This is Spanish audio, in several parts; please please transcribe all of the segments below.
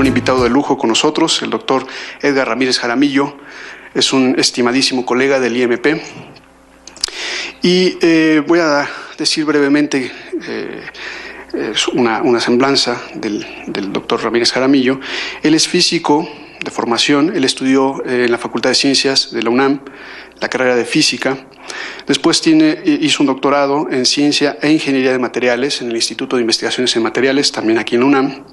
un invitado de lujo con nosotros, el doctor Edgar Ramírez Jaramillo. Es un estimadísimo colega del IMP. Y voy a decir brevemente una semblanza del doctor Ramírez Jaramillo. Él es físico de formación, él estudió en la Facultad de Ciencias de la UNAM, la carrera de Física. Después hizo un doctorado en Ciencia e Ingeniería de Materiales en el Instituto de Investigaciones en Materiales, también aquí en la UNAM.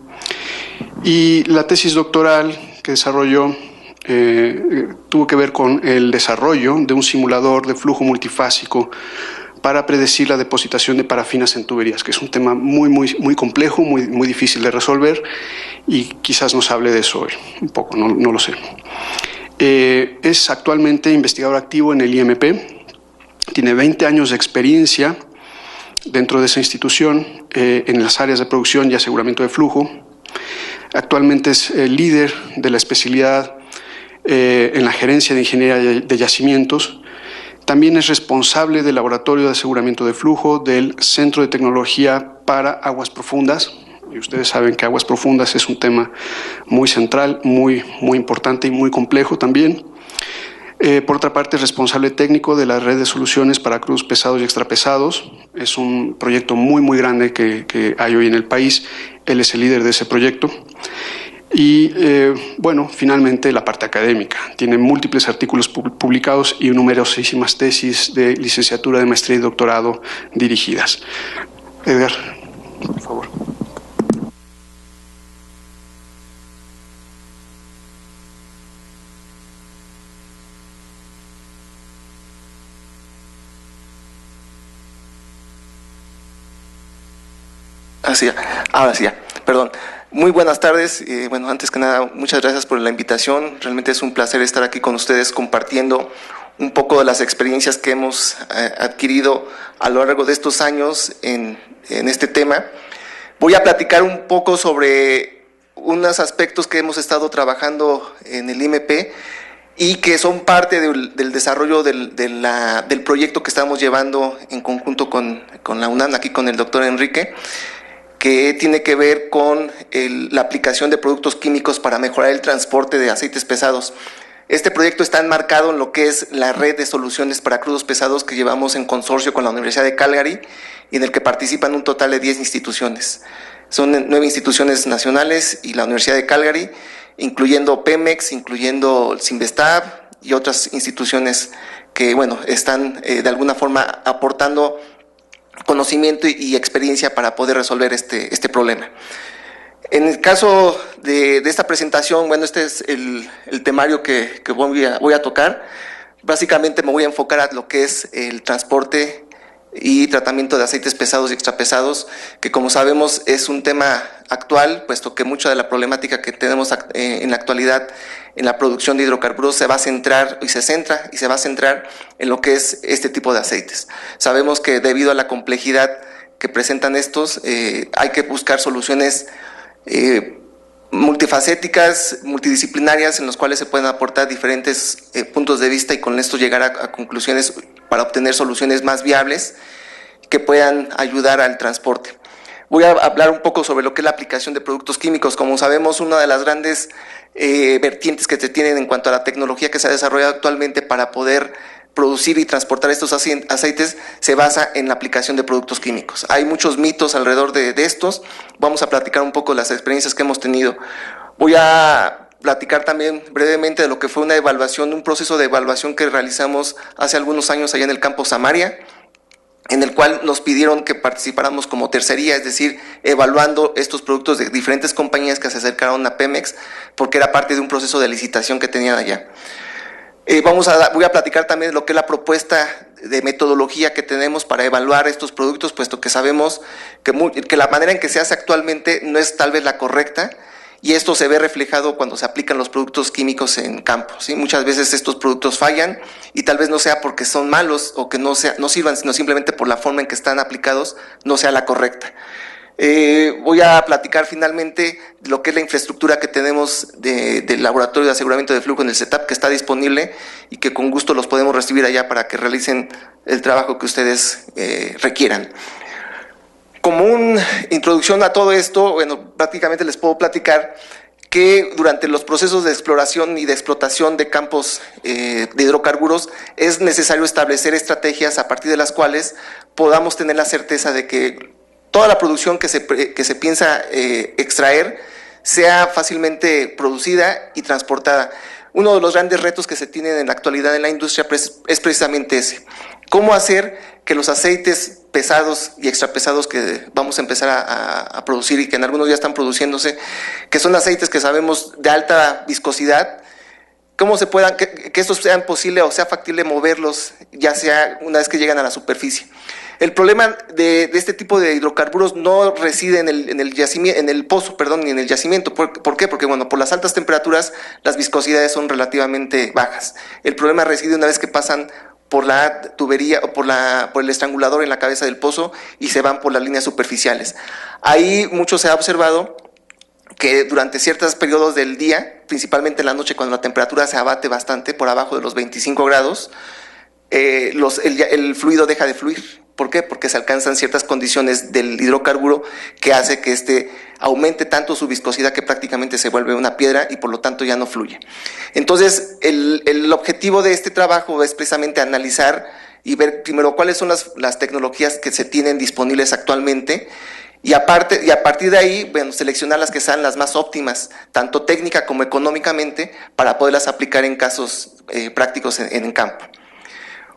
Y la tesis doctoral que desarrolló tuvo que ver con el desarrollo de un simulador de flujo multifásico para predecir la depositación de parafinas en tuberías, que es un tema muy complejo, muy difícil de resolver, y quizás nos hable de eso hoy, un poco, no lo sé. Es actualmente investigador activo en el IMP, tiene 20 años de experiencia dentro de esa institución en las áreas de producción y aseguramiento de flujo. Actualmente es el líder de la especialidad en la gerencia de ingeniería de yacimientos. También es responsable del laboratorio de aseguramiento de flujo del Centro de Tecnología para Aguas Profundas. Y ustedes saben que aguas profundas es un tema muy central, muy importante y muy complejo también. Por otra parte, es responsable técnico de la red de soluciones para crudos pesados y extrapesados. Es un proyecto muy grande que hay hoy en el país. Él es el líder de ese proyecto. Y bueno, finalmente la parte académica. Tiene múltiples artículos publicados y numerosísimas tesis de licenciatura, de maestría y doctorado dirigidas. Edgar, por favor. Ahora sí, perdón. Muy buenas tardes. Bueno, antes que nada, muchas gracias por la invitación. Realmente es un placer estar aquí con ustedes compartiendo un poco de las experiencias que hemos adquirido a lo largo de estos años en este tema. Voy a platicar un poco sobre unos aspectos que hemos estado trabajando en el IMP y que son parte del desarrollo del proyecto que estamos llevando en conjunto con la UNAM, aquí con el doctor Enrique, que tiene que ver con la aplicación de productos químicos para mejorar el transporte de aceites pesados. Este proyecto está enmarcado en lo que es la red de soluciones para crudos pesados que llevamos en consorcio con la Universidad de Calgary y en el que participan un total de 10 instituciones. Son 9 instituciones nacionales y la Universidad de Calgary, incluyendo Pemex, incluyendo el Cinvestav y otras instituciones que, bueno, están de alguna forma aportando conocimiento y experiencia para poder resolver este problema. En el caso de esta presentación, bueno, este es el temario que voy a tocar. Básicamente me voy a enfocar a lo que es el transporte y tratamiento de aceites pesados y extrapesados, que como sabemos es un tema actual, puesto que mucha de la problemática que tenemos en la actualidad en la producción de hidrocarburos se va a centrar y se va a centrar en lo que es este tipo de aceites. Sabemos que debido a la complejidad que presentan estos, hay que buscar soluciones multifacéticas, multidisciplinarias, en los cuales se pueden aportar diferentes puntos de vista y con esto llegar a conclusiones para obtener soluciones más viables que puedan ayudar al transporte. Voy a hablar un poco sobre lo que es la aplicación de productos químicos. Como sabemos, una de las grandes vertientes que se tienen en cuanto a la tecnología que se ha desarrollado actualmente para poder producir y transportar estos aceites se basa en la aplicación de productos químicos. Hay muchos mitos alrededor de estos. Vamos a platicar un poco de las experiencias que hemos tenido. Voy a platicar también brevemente de lo que fue una evaluación, un proceso de evaluación que realizamos hace algunos años allá en el campo Samaria, en el cual nos pidieron que participáramos como tercería, es decir, evaluando estos productos de diferentes compañías que se acercaron a Pemex, porque era parte de un proceso de licitación que tenían allá. Voy a platicar también de lo que es la propuesta de metodología que tenemos para evaluar estos productos, puesto que sabemos que la manera en que se hace actualmente no es tal vez la correcta, y esto se ve reflejado cuando se aplican los productos químicos en campo, ¿sí? Muchas veces estos productos fallan y tal vez no sea porque son malos o que no sirvan, sino simplemente por la forma en que están aplicados no sea la correcta. Voy a platicar finalmente de lo que es la infraestructura que tenemos del laboratorio de aseguramiento de flujo en el CETAP, que está disponible y que con gusto los podemos recibir allá para que realicen el trabajo que ustedes requieran. Como una introducción a todo esto, bueno, prácticamente les puedo platicar que durante los procesos de exploración y de explotación de campos de hidrocarburos es necesario establecer estrategias a partir de las cuales podamos tener la certeza de que toda la producción que se piensa extraer sea fácilmente producida y transportada. Uno de los grandes retos que se tienen en la actualidad en la industria es precisamente ese. ¿Cómo hacer que los aceites pesados y extrapesados que vamos a empezar a producir y que en algunos ya están produciéndose, que son aceites que sabemos de alta viscosidad, cómo se puedan, que estos sean posible o sea factible moverlos, ya sea una vez que llegan a la superficie? El problema de este tipo de hidrocarburos no reside en el pozo, ni en el yacimiento. ¿Por qué? Porque, bueno, por las altas temperaturas las viscosidades son relativamente bajas. El problema reside una vez que pasan por la tubería o por el estrangulador en la cabeza del pozo y se van por las líneas superficiales. Ahí mucho se ha observado que durante ciertos periodos del día, principalmente en la noche cuando la temperatura se abate bastante por abajo de los 25 grados, el fluido deja de fluir. ¿Por qué? Porque se alcanzan ciertas condiciones del hidrocarburo que hace que aumente tanto su viscosidad que prácticamente se vuelve una piedra y por lo tanto ya no fluye. Entonces, el objetivo de este trabajo es precisamente analizar y ver primero cuáles son las tecnologías que se tienen disponibles actualmente y a partir de ahí, bueno, seleccionar las que sean las más óptimas, tanto técnica como económicamente, para poderlas aplicar en casos prácticos en campo.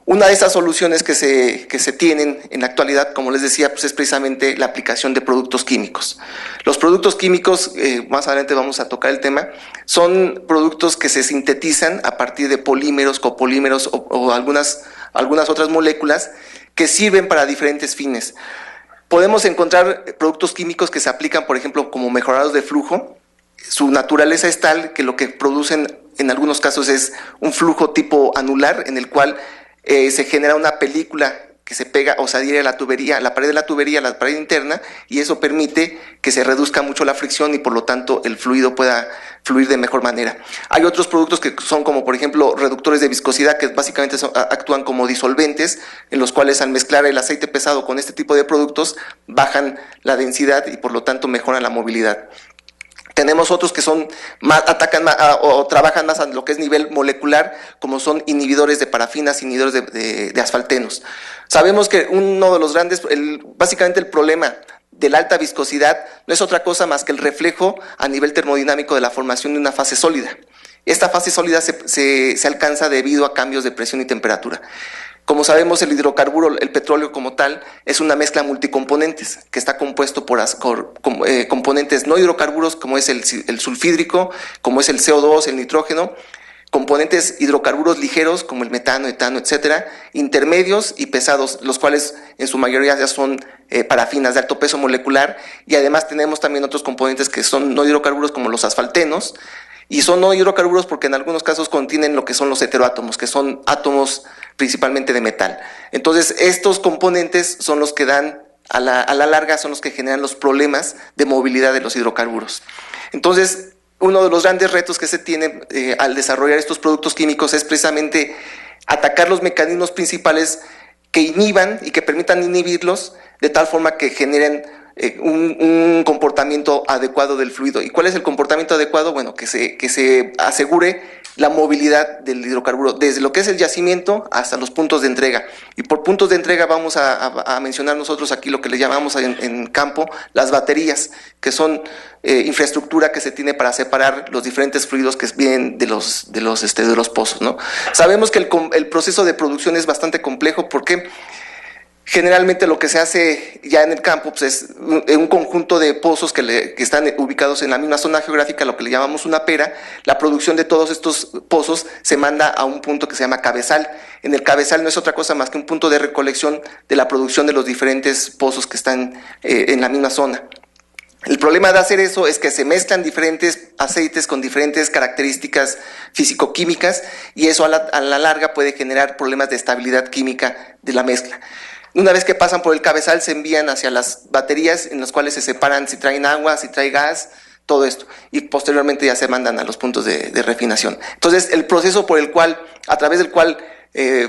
Una de esas soluciones que se tienen en la actualidad, como les decía, pues es precisamente la aplicación de productos químicos. Los productos químicos, más adelante vamos a tocar el tema, son productos que se sintetizan a partir de polímeros, copolímeros o algunas otras moléculas que sirven para diferentes fines. Podemos encontrar productos químicos que se aplican, por ejemplo, como mejoradores de flujo. Su naturaleza es tal que lo que producen en algunos casos es un flujo tipo anular, en el cual se genera una película que se pega o se adhiere a la tubería, a la pared de la tubería, a la pared interna, y eso permite que se reduzca mucho la fricción y por lo tanto el fluido pueda fluir de mejor manera. Hay otros productos que son como por ejemplo reductores de viscosidad que básicamente actúan como disolventes, en los cuales al mezclar el aceite pesado con este tipo de productos bajan la densidad y por lo tanto mejoran la movilidad. Tenemos otros que atacan o trabajan más a lo que es nivel molecular, como son inhibidores de parafinas, inhibidores de asfaltenos. Sabemos que uno de los grandes, básicamente el problema de la alta viscosidad no es otra cosa más que el reflejo a nivel termodinámico de la formación de una fase sólida. Esta fase sólida se alcanza debido a cambios de presión y temperatura. Como sabemos, el hidrocarburo, el petróleo como tal, es una mezcla multicomponentes que está compuesto por componentes no hidrocarburos como es el sulfídrico, como es el CO2, el nitrógeno, componentes hidrocarburos ligeros como el metano, etano, etcétera, intermedios y pesados, los cuales en su mayoría ya son parafinas de alto peso molecular, y además tenemos también otros componentes que son no hidrocarburos como los asfaltenos, y son no hidrocarburos porque en algunos casos contienen lo que son los heteroátomos, que son átomos principalmente de metal. Entonces, estos componentes son los que dan, a la larga, son los que generan los problemas de movilidad de los hidrocarburos. Entonces, uno de los grandes retos que se tiene al desarrollar estos productos químicos es precisamente atacar los mecanismos principales que inhiban y que permitan inhibirlos de tal forma que generen un comportamiento adecuado del fluido. ¿Y cuál es el comportamiento adecuado? Bueno, que se asegure la movilidad del hidrocarburo desde lo que es el yacimiento hasta los puntos de entrega. Y por puntos de entrega vamos a mencionar nosotros aquí lo que le llamamos en campo las baterías, que son infraestructura que se tiene para separar los diferentes fluidos que vienen de los pozos, ¿no? Sabemos que el proceso de producción es bastante complejo porque generalmente lo que se hace ya en el campo pues es un conjunto de pozos que están ubicados en la misma zona geográfica, lo que le llamamos una pera. La producción de todos estos pozos se manda a un punto que se llama cabezal. En el cabezal no es otra cosa más que un punto de recolección de la producción de los diferentes pozos que están en la misma zona. El problema de hacer eso es que se mezclan diferentes aceites con diferentes características físico-químicas y eso a la larga puede generar problemas de estabilidad química de la mezcla. Una vez que pasan por el cabezal se envían hacia las baterías en las cuales se separan si traen agua, si trae gas, todo esto. Y posteriormente ya se mandan a los puntos de refinación. Entonces el proceso a través del cual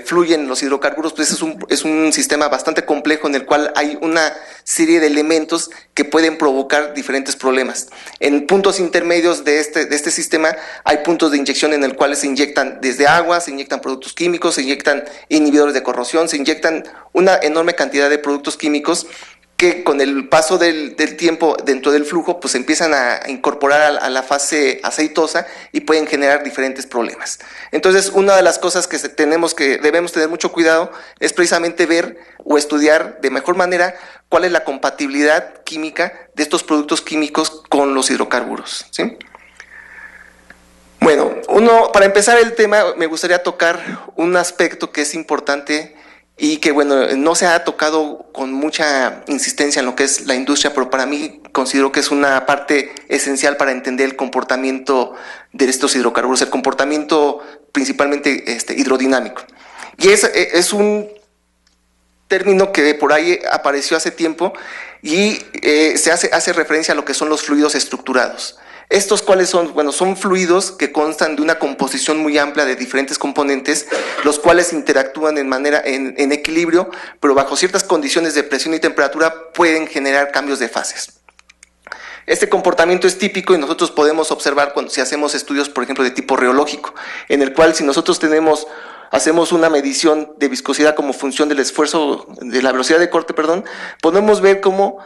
fluyen los hidrocarburos, pues es un sistema bastante complejo en el cual hay una serie de elementos que pueden provocar diferentes problemas. En puntos intermedios de este sistema hay puntos de inyección en el cual se inyectan desde agua, se inyectan productos químicos, se inyectan inhibidores de corrosión, se inyectan una enorme cantidad de productos químicos que con el paso del tiempo dentro del flujo pues empiezan a incorporar a la fase aceitosa y pueden generar diferentes problemas. Entonces, una de las cosas que debemos tener mucho cuidado es precisamente ver o estudiar de mejor manera cuál es la compatibilidad química de estos productos químicos con los hidrocarburos, ¿sí? Bueno, para empezar el tema me gustaría tocar un aspecto que es importante y que, bueno, no se ha tocado con mucha insistencia en lo que es la industria, pero para mí considero que es una parte esencial para entender el comportamiento de estos hidrocarburos, el comportamiento principalmente hidrodinámico. Y es un término que por ahí apareció hace tiempo y se hace referencia a lo que son los fluidos estructurados. ¿Estos cuáles son? Bueno, son fluidos que constan de una composición muy amplia de diferentes componentes, los cuales interactúan en equilibrio, pero bajo ciertas condiciones de presión y temperatura pueden generar cambios de fases. Este comportamiento es típico y nosotros podemos observar si hacemos estudios, por ejemplo, de tipo reológico, en el cual si nosotros hacemos una medición de viscosidad como función del esfuerzo, de la velocidad de corte, podemos ver cómo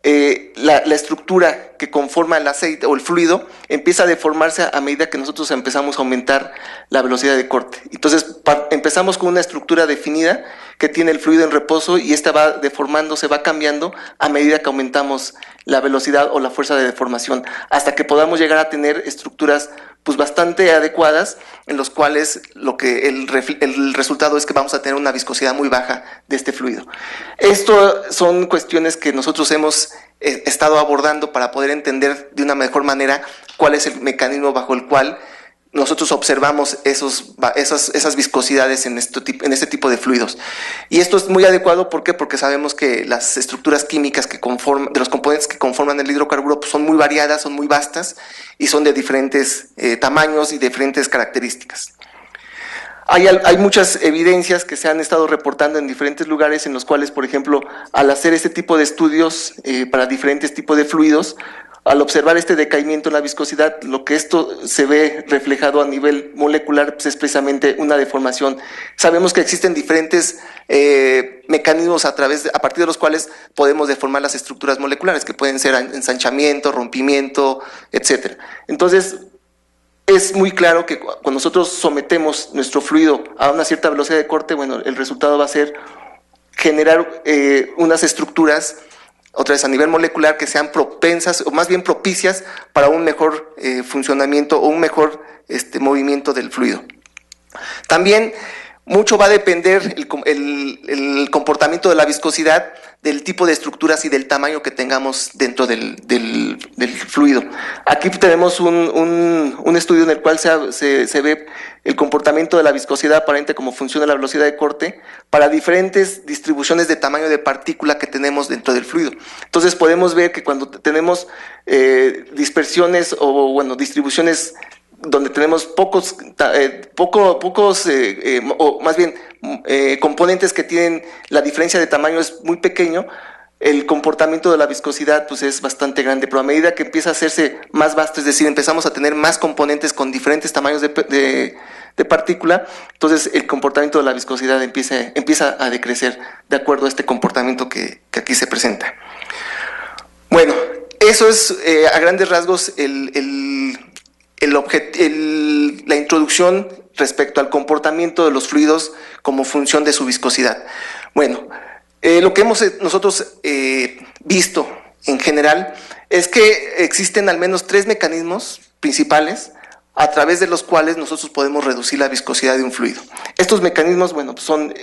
la estructura que conforma el aceite o el fluido empieza a deformarse a medida que nosotros empezamos a aumentar la velocidad de corte. Entonces empezamos con una estructura definida que tiene el fluido en reposo y esta va deformándose, va cambiando a medida que aumentamos la velocidad o la fuerza de deformación, hasta que podamos llegar a tener estructuras pues bastante adecuadas, en los cuales el resultado es que vamos a tener una viscosidad muy baja de este fluido. Esto son cuestiones que nosotros hemos estado abordando para poder entender de una mejor manera cuál es el mecanismo bajo el cual nosotros observamos esas viscosidades en este tipo de fluidos. Y esto es muy adecuado, ¿por qué? Porque sabemos que las estructuras químicas de los componentes que conforman el hidrocarburo pues son muy variadas, son muy vastas y son de diferentes tamaños y diferentes características. Hay muchas evidencias que se han estado reportando en diferentes lugares en los cuales, por ejemplo, al hacer este tipo de estudios para diferentes tipos de fluidos, al observar este decaimiento en la viscosidad, lo que esto se ve reflejado a nivel molecular pues es precisamente una deformación. Sabemos que existen diferentes mecanismos a partir de los cuales podemos deformar las estructuras moleculares, que pueden ser ensanchamiento, rompimiento, etc. Entonces, es muy claro que cuando nosotros sometemos nuestro fluido a una cierta velocidad de corte, bueno, el resultado va a ser generar unas estructuras, otra vez a nivel molecular, que sean propensas o más bien propicias para un mejor funcionamiento o un mejor movimiento del fluido. También mucho va a depender el comportamiento de la viscosidad del tipo de estructuras y del tamaño que tengamos dentro del fluido. Aquí tenemos un estudio en el cual se ve el comportamiento de la viscosidad aparente como función de la velocidad de corte para diferentes distribuciones de tamaño de partícula que tenemos dentro del fluido. Entonces podemos ver que cuando tenemos dispersiones o distribuciones donde tenemos pocos o más bien componentes que tienen la diferencia de tamaño es muy pequeño, el comportamiento de la viscosidad pues es bastante grande, pero a medida que empieza a hacerse más vasto, es decir, empezamos a tener más componentes con diferentes tamaños de partícula, entonces el comportamiento de la viscosidad empieza a decrecer de acuerdo a este comportamiento que aquí se presenta. Bueno, eso es a grandes rasgos la introducción respecto al comportamiento de los fluidos como función de su viscosidad. Bueno, lo que hemos nosotros visto en general es que existen al menos 3 mecanismos principales a través de los cuales nosotros podemos reducir la viscosidad de un fluido. Estos mecanismos, son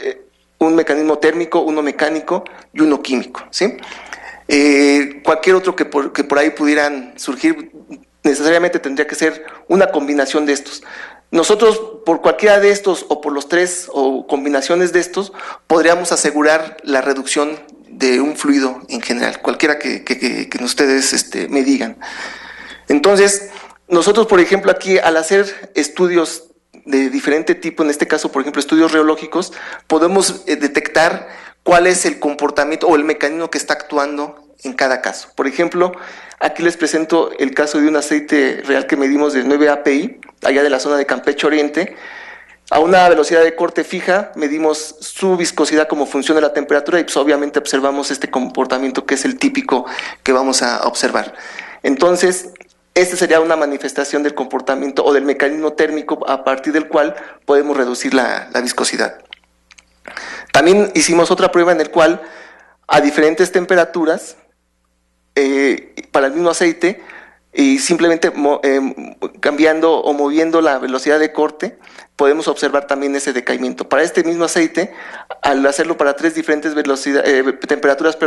un mecanismo térmico, uno mecánico y uno químico, ¿sí? Cualquier otro que por ahí pudieran surgir necesariamente tendría que ser una combinación de estos. Nosotros, por cualquiera de estos o por los 3 o combinaciones de estos, podríamos asegurar la reducción de un fluido en general, cualquiera que ustedes me digan. Entonces, nosotros, por ejemplo, aquí al hacer estudios de diferente tipo, en este caso, por ejemplo, estudios reológicos, podemos detectar cuál es el comportamiento o el mecanismo que está actuando en cada caso. Por ejemplo, aquí les presento el caso de un aceite real que medimos de 9 API, allá de la zona de Campeche Oriente. A una velocidad de corte fija medimos su viscosidad como función de la temperatura y pues obviamente observamos este comportamiento que es el típico que vamos a observar. Entonces, esta sería una manifestación del comportamiento o del mecanismo térmico a partir del cual podemos reducir la viscosidad. También hicimos otra prueba en la cual a diferentes temperaturas para el mismo aceite y simplemente cambiando o moviendo la velocidad de corte podemos observar también ese decaimiento. Para este mismo aceite, al hacerlo para 3 diferentes temperaturas,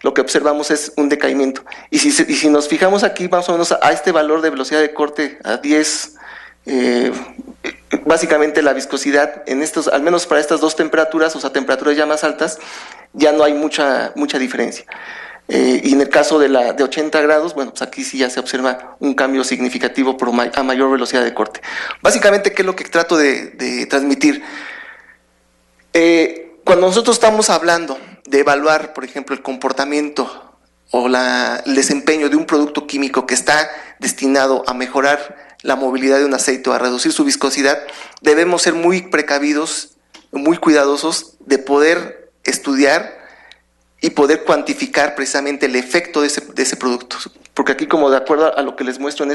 lo que observamos es un decaimiento. Y si nos fijamos aquí más o menos a este valor de velocidad de corte a 10, básicamente la viscosidad en estos, al menos para estas 2 temperaturas, o sea, temperaturas ya más altas, ya no hay mucha diferencia. Y en el caso de 80 grados, bueno, pues aquí sí ya se observa un cambio significativo a mayor velocidad de corte. Básicamente, ¿qué es lo que trato de transmitir? Cuando nosotros estamos hablando de evaluar, por ejemplo, el comportamiento o el desempeño de un producto químico que está destinado a mejorar la movilidad de un aceite o a reducir su viscosidad, debemos ser muy precavidos, muy cuidadosos de poder estudiar y poder cuantificar precisamente el efecto de ese producto. Porque aquí, como de acuerdo a lo que les muestro en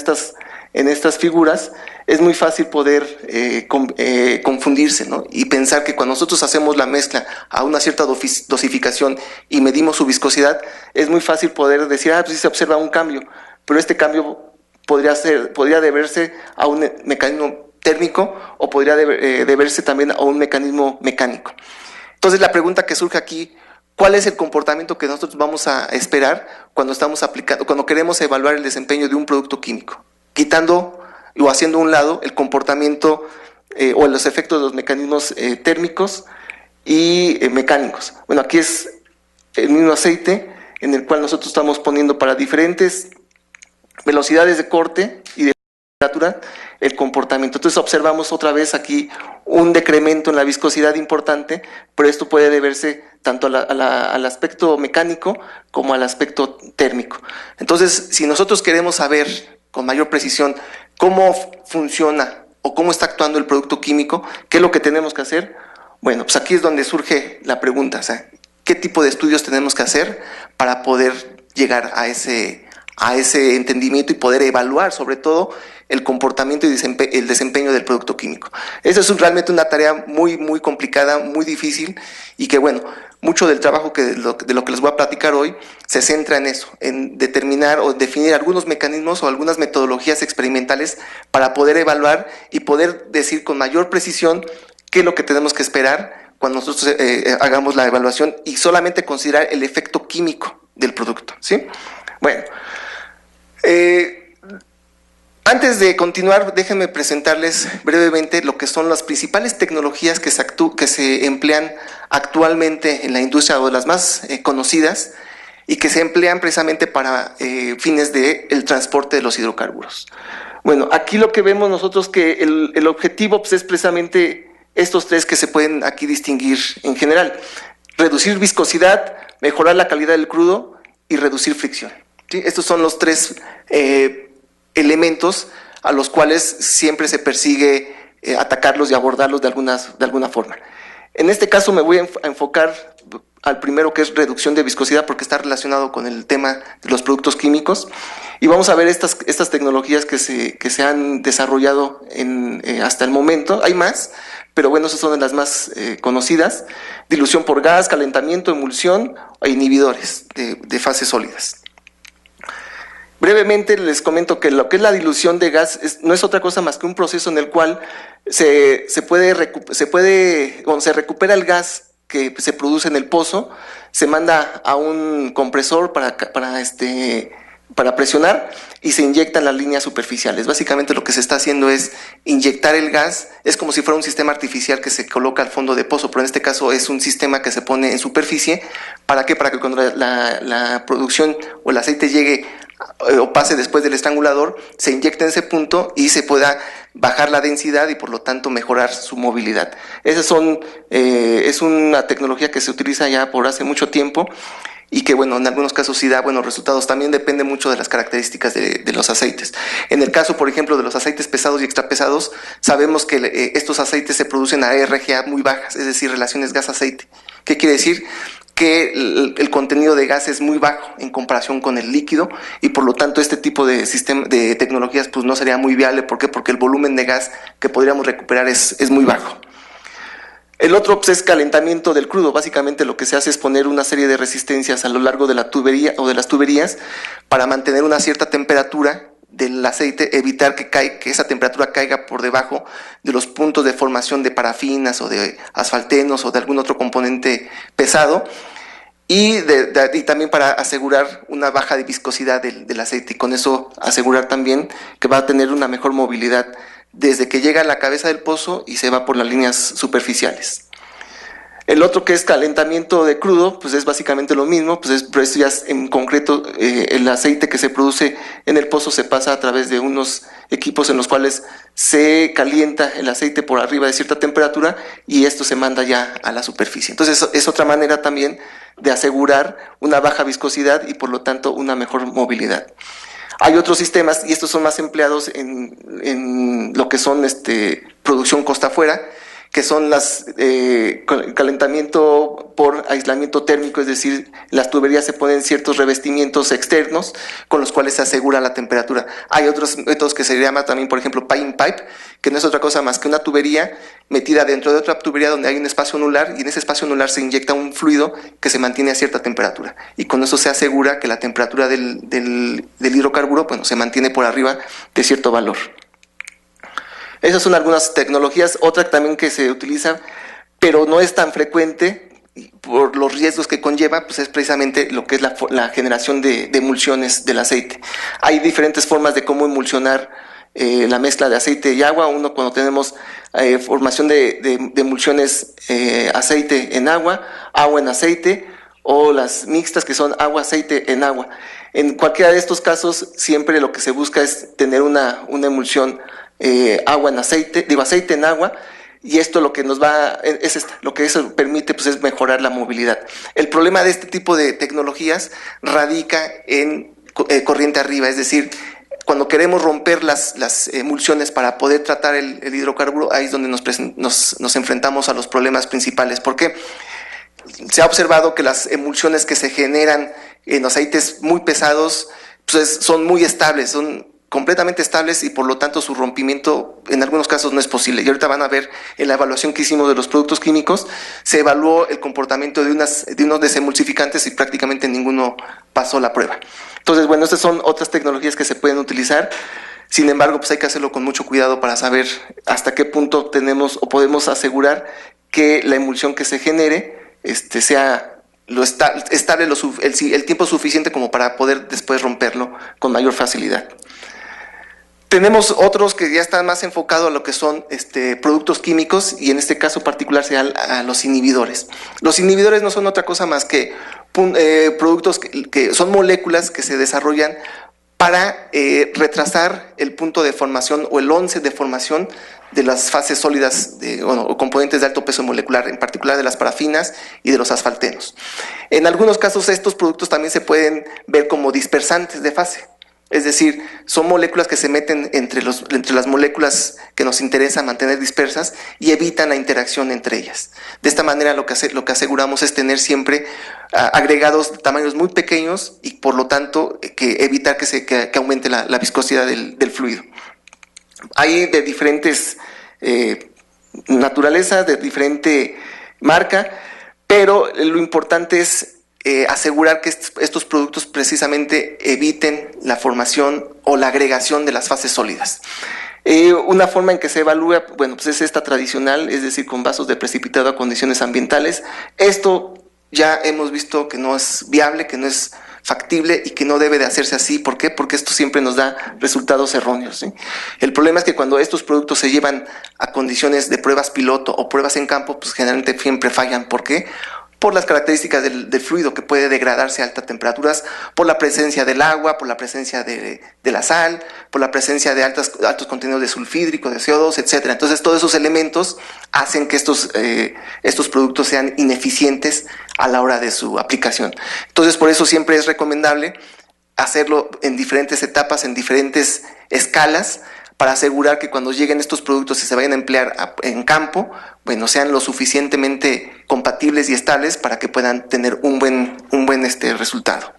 estas figuras, es muy fácil poder confundirse, ¿no? Y pensar que cuando nosotros hacemos la mezcla a una cierta dosificación y medimos su viscosidad, es muy fácil poder decir, pues sí se observa un cambio, pero este cambio podría deberse a un mecanismo térmico o podría deberse también a un mecanismo mecánico. Entonces, la pregunta que surge aquí, ¿cuál es el comportamiento que nosotros vamos a esperar cuando estamos aplicando, cuando queremos evaluar el desempeño de un producto químico? Quitando o haciendo a un lado el comportamiento o los efectos de los mecanismos térmicos y mecánicos. Bueno, aquí es el mismo aceite en el cual nosotros estamos poniendo para diferentes velocidades de corte y de temperatura el comportamiento. Entonces observamos otra vez aquí un decremento en la viscosidad importante, pero esto puede deberse tanto al aspecto mecánico como al aspecto térmico. Entonces, si nosotros queremos saber con mayor precisión cómo funciona o cómo está actuando el producto químico, ¿qué es lo que tenemos que hacer? Bueno, pues aquí es donde surge la pregunta, o sea, ¿qué tipo de estudios tenemos que hacer para poder llegar a ese entendimiento y poder evaluar sobre todo el comportamiento y el desempeño del producto químico? Esa es realmente una tarea muy, muy complicada, muy difícil y que bueno, mucho del trabajo de lo que les voy a platicar hoy se centra en eso, en determinar o definir algunos mecanismos o algunas metodologías experimentales para poder evaluar y poder decir con mayor precisión qué es lo que tenemos que esperar cuando nosotros hagamos la evaluación y solamente considerar el efecto químico del producto, ¿sí? Bueno, antes de continuar, déjenme presentarles brevemente lo que son las principales tecnologías que se emplean actualmente en la industria o las más conocidas y que se emplean precisamente para fines del transporte de los hidrocarburos. Bueno, aquí lo que vemos nosotros que el objetivo pues, es precisamente estos 3 que se pueden aquí distinguir en general: reducir viscosidad, mejorar la calidad del crudo y reducir fricción. ¿Sí? Estos son los 3 elementos a los cuales siempre se persigue atacarlos y abordarlos de alguna forma. En este caso me voy a enfocar al primero, que es reducción de viscosidad, porque está relacionado con el tema de los productos químicos, y vamos a ver estas tecnologías que se han desarrollado hasta el momento. Hay más, pero bueno, esas son de las más conocidas: dilución por gas, calentamiento, emulsión e inhibidores de fases sólidas. Brevemente les comento que lo que es la dilución de gas no es otra cosa más que un proceso en el cual se recupera el gas que se produce en el pozo, se manda a un compresor para presionar y se inyecta en las líneas superficiales. Básicamente lo que se está haciendo es inyectar el gas, es como si fuera un sistema artificial que se coloca al fondo de pozo, pero en este caso es un sistema que se pone en superficie. ¿Para qué? Para que cuando la producción o el aceite llegue o pase después del estrangulador, se inyecte en ese punto y se pueda bajar la densidad y por lo tanto mejorar su movilidad. Es una tecnología que se utiliza ya por hace mucho tiempo y que, bueno, en algunos casos sí da buenos resultados. También depende mucho de las características de los aceites. En el caso, por ejemplo, de los aceites pesados y extrapesados, sabemos que estos aceites se producen a RGA muy bajas, es decir, relaciones gas-aceite. ¿Qué quiere decir? Que el contenido de gas es muy bajo en comparación con el líquido y por lo tanto este tipo de tecnologías pues no sería muy viable. ¿Por qué? Porque el volumen de gas que podríamos recuperar es muy bajo. El otro pues, es calentamiento del crudo. Básicamente lo que se hace es poner una serie de resistencias a lo largo de la tubería o de las tuberías para mantener una cierta temperatura del aceite, evitar que esa temperatura caiga por debajo de los puntos de formación de parafinas o de asfaltenos o de algún otro componente pesado, y también para asegurar una baja de viscosidad del aceite, y con eso asegurar también que va a tener una mejor movilidad desde que llega a la cabeza del pozo y se va por las líneas superficiales. El otro, que es calentamiento de crudo, pues es básicamente lo mismo, pero esto ya es en concreto el aceite que se produce en el pozo se pasa a través de unos equipos en los cuales se calienta el aceite por arriba de cierta temperatura y esto se manda ya a la superficie. Entonces es otra manera también de asegurar una baja viscosidad y por lo tanto una mejor movilidad. Hay otros sistemas, y estos son más empleados en lo que son producción costa afuera, que son calentamiento por aislamiento térmico, es decir, las tuberías se ponen ciertos revestimientos externos con los cuales se asegura la temperatura. Hay otros métodos que se llama también, por ejemplo, pipe, que no es otra cosa más que una tubería metida dentro de otra tubería donde hay un espacio anular, y en ese espacio anular se inyecta un fluido que se mantiene a cierta temperatura, y con eso se asegura que la temperatura del hidrocarburo, bueno, se mantiene por arriba de cierto valor. Esas son algunas tecnologías. Otra también que se utiliza, pero no es tan frecuente por los riesgos que conlleva, pues es precisamente lo que es la generación de emulsiones del aceite. Hay diferentes formas de cómo emulsionar la mezcla de aceite y agua. Uno, cuando tenemos formación de emulsiones aceite en agua, agua en aceite, o las mixtas, que son agua, aceite en agua. En cualquiera de estos casos, siempre lo que se busca es tener una emulsión agua en aceite, aceite en agua, y esto lo que nos va, lo que eso permite pues es mejorar la movilidad. El problema de este tipo de tecnologías radica en corriente arriba, es decir, cuando queremos romper las emulsiones para poder tratar el hidrocarburo, ahí es donde nos enfrentamos a los problemas principales. ¿Por qué? Se ha observado que las emulsiones que se generan en aceites muy pesados pues son muy estables, son completamente estables, y por lo tanto su rompimiento en algunos casos no es posible. Y ahorita van a ver en la evaluación que hicimos de los productos químicos, se evaluó el comportamiento de unos desemulsificantes y prácticamente ninguno pasó la prueba. Entonces, bueno, estas son otras tecnologías que se pueden utilizar. Sin embargo, pues hay que hacerlo con mucho cuidado para saber hasta qué punto tenemos o podemos asegurar que la emulsión que se genere sea estable el tiempo suficiente como para poder después romperlo con mayor facilidad. Tenemos otros que ya están más enfocados a lo que son productos químicos, y en este caso particular sean a los inhibidores. Los inhibidores no son otra cosa más que productos que son moléculas que se desarrollan para retrasar el punto de formación o el once de formación de las fases sólidas o componentes de alto peso molecular, en particular de las parafinas y de los asfaltenos. En algunos casos estos productos también se pueden ver como dispersantes de fase. Es decir, son moléculas que se meten entre las moléculas que nos interesa mantener dispersas y evitan la interacción entre ellas. De esta manera lo que aseguramos es tener siempre agregados de tamaños muy pequeños y por lo tanto evitar que aumente la viscosidad del fluido. Hay de diferentes naturalezas, de diferente marca, pero lo importante es asegurar que estos productos precisamente eviten la formación o la agregación de las fases sólidas. Una forma en que se evalúa, bueno, pues es esta tradicional, es decir, con vasos de precipitado a condiciones ambientales. Esto ya hemos visto que no es viable, que no es factible y que no debe de hacerse así. ¿Por qué? Porque esto siempre nos da resultados erróneos, ¿sí? El problema es que cuando estos productos se llevan a condiciones de pruebas piloto o pruebas en campo, pues generalmente siempre fallan. ¿Por qué? por las características del fluido que puede degradarse a altas temperaturas, por la presencia del agua, por la presencia de la sal, por la presencia de altos contenidos de sulfídrico, de CO2, etc. Entonces todos esos elementos hacen que estos productos sean ineficientes a la hora de su aplicación. Entonces por eso siempre es recomendable hacerlo en diferentes etapas, en diferentes escalas, para asegurar que cuando lleguen estos productos y se vayan a emplear en campo, bueno, sean lo suficientemente compatibles y estables para que puedan tener un buen resultado.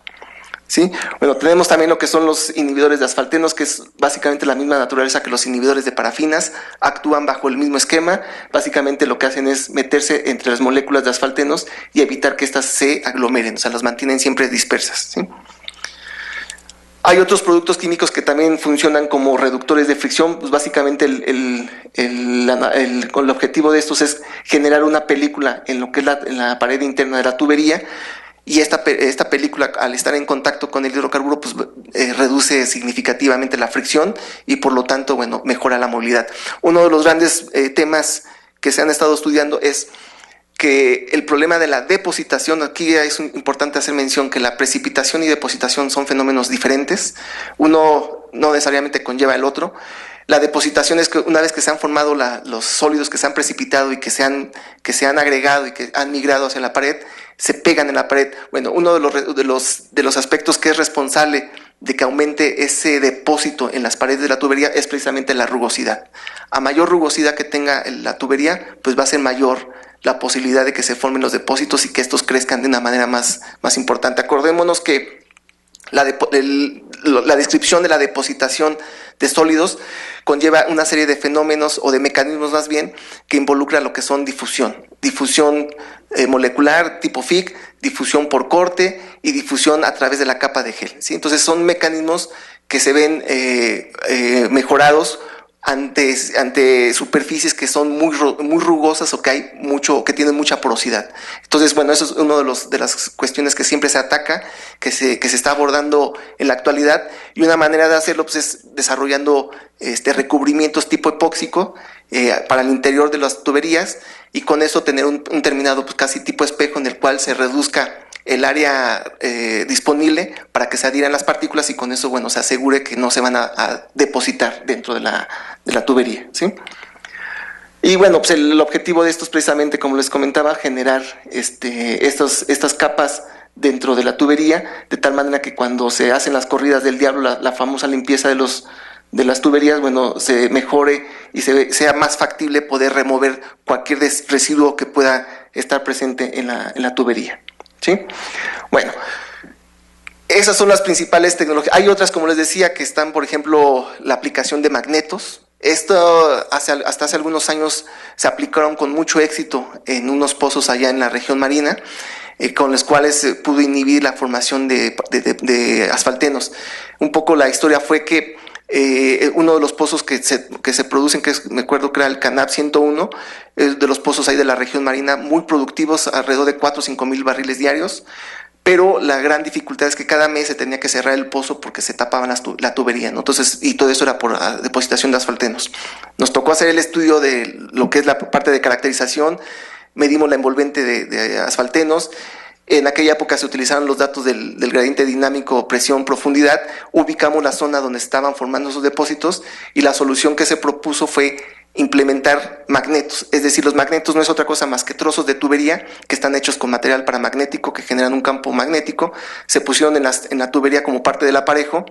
¿Sí? Bueno, tenemos también lo que son los inhibidores de asfaltenos, que es básicamente la misma naturaleza que los inhibidores de parafinas, actúan bajo el mismo esquema. Básicamente lo que hacen es meterse entre las moléculas de asfaltenos y evitar que éstas se aglomeren, o sea, las mantienen siempre dispersas, ¿sí? Hay otros productos químicos que también funcionan como reductores de fricción. Pues básicamente el objetivo de estos es generar una película en lo que es en la pared interna de la tubería, y esta película, al estar en contacto con el hidrocarburo, pues reduce significativamente la fricción y por lo tanto, bueno, mejora la movilidad. Uno de los grandes temas que se han estado estudiando es que el problema de la depositación, aquí es importante hacer mención que la precipitación y depositación son fenómenos diferentes, uno no necesariamente conlleva el otro. La depositación es que una vez que se han formado los sólidos que se han precipitado y que se han agregado y que han migrado hacia la pared, se pegan en la pared. Bueno, uno de los aspectos que es responsable de que aumente ese depósito en las paredes de la tubería es precisamente la rugosidad. A mayor rugosidad que tenga la tubería, pues va a ser mayor la posibilidad de que se formen los depósitos y que estos crezcan de una manera más importante. Acordémonos que la descripción de la depositación de sólidos conlleva una serie de fenómenos o de mecanismos más bien que involucra lo que son difusión molecular tipo FIC, difusión por corte y difusión a través de la capa de gel, ¿sí? Entonces son mecanismos que se ven mejorados ante superficies que son muy rugosas o que tienen mucha porosidad. Entonces, bueno, eso es una de las cuestiones que siempre se ataca, que se está abordando en la actualidad, y una manera de hacerlo pues es desarrollando recubrimientos tipo epóxico para el interior de las tuberías, y con eso tener un terminado pues casi tipo espejo en el cual se reduzca el área disponible para que se adhieran las partículas, y con eso, bueno, se asegure que no se van a depositar dentro de la tubería, ¿sí? Y bueno, pues el objetivo de esto es precisamente, como les comentaba, generar estas capas dentro de la tubería, de tal manera que cuando se hacen las corridas del diablo, la famosa limpieza de las tuberías, bueno, se mejore y sea más factible poder remover cualquier residuo que pueda estar presente en la tubería, ¿sí? Bueno, esas son las principales tecnologías. Hay otras, como les decía, que están, por ejemplo, la aplicación de magnetos. Esto hasta hace algunos años se aplicaron con mucho éxito en unos pozos allá en la región marina, con los cuales se pudo inhibir la formación de asfaltenos. Un poco la historia fue que uno de los pozos que se producen, me acuerdo que era el Canap 101, de los pozos ahí de la región marina, muy productivos, alrededor de 4 o 5 mil barriles diarios, pero la gran dificultad es que cada mes se tenía que cerrar el pozo porque se tapaban la tubería, ¿no? Entonces, y todo eso era por depositación de asfaltenos. Nos tocó hacer el estudio de lo que es la parte de caracterización, medimos la envolvente de asfaltenos. En aquella época se utilizaron los datos del gradiente dinámico, presión, profundidad, ubicamos la zona donde estaban formando esos depósitos, y la solución que se propuso fue implementar magnetos. Es decir, los magnetos no es otra cosa más que trozos de tubería que están hechos con material paramagnético que generan un campo magnético. Se pusieron en la tubería como parte del aparejo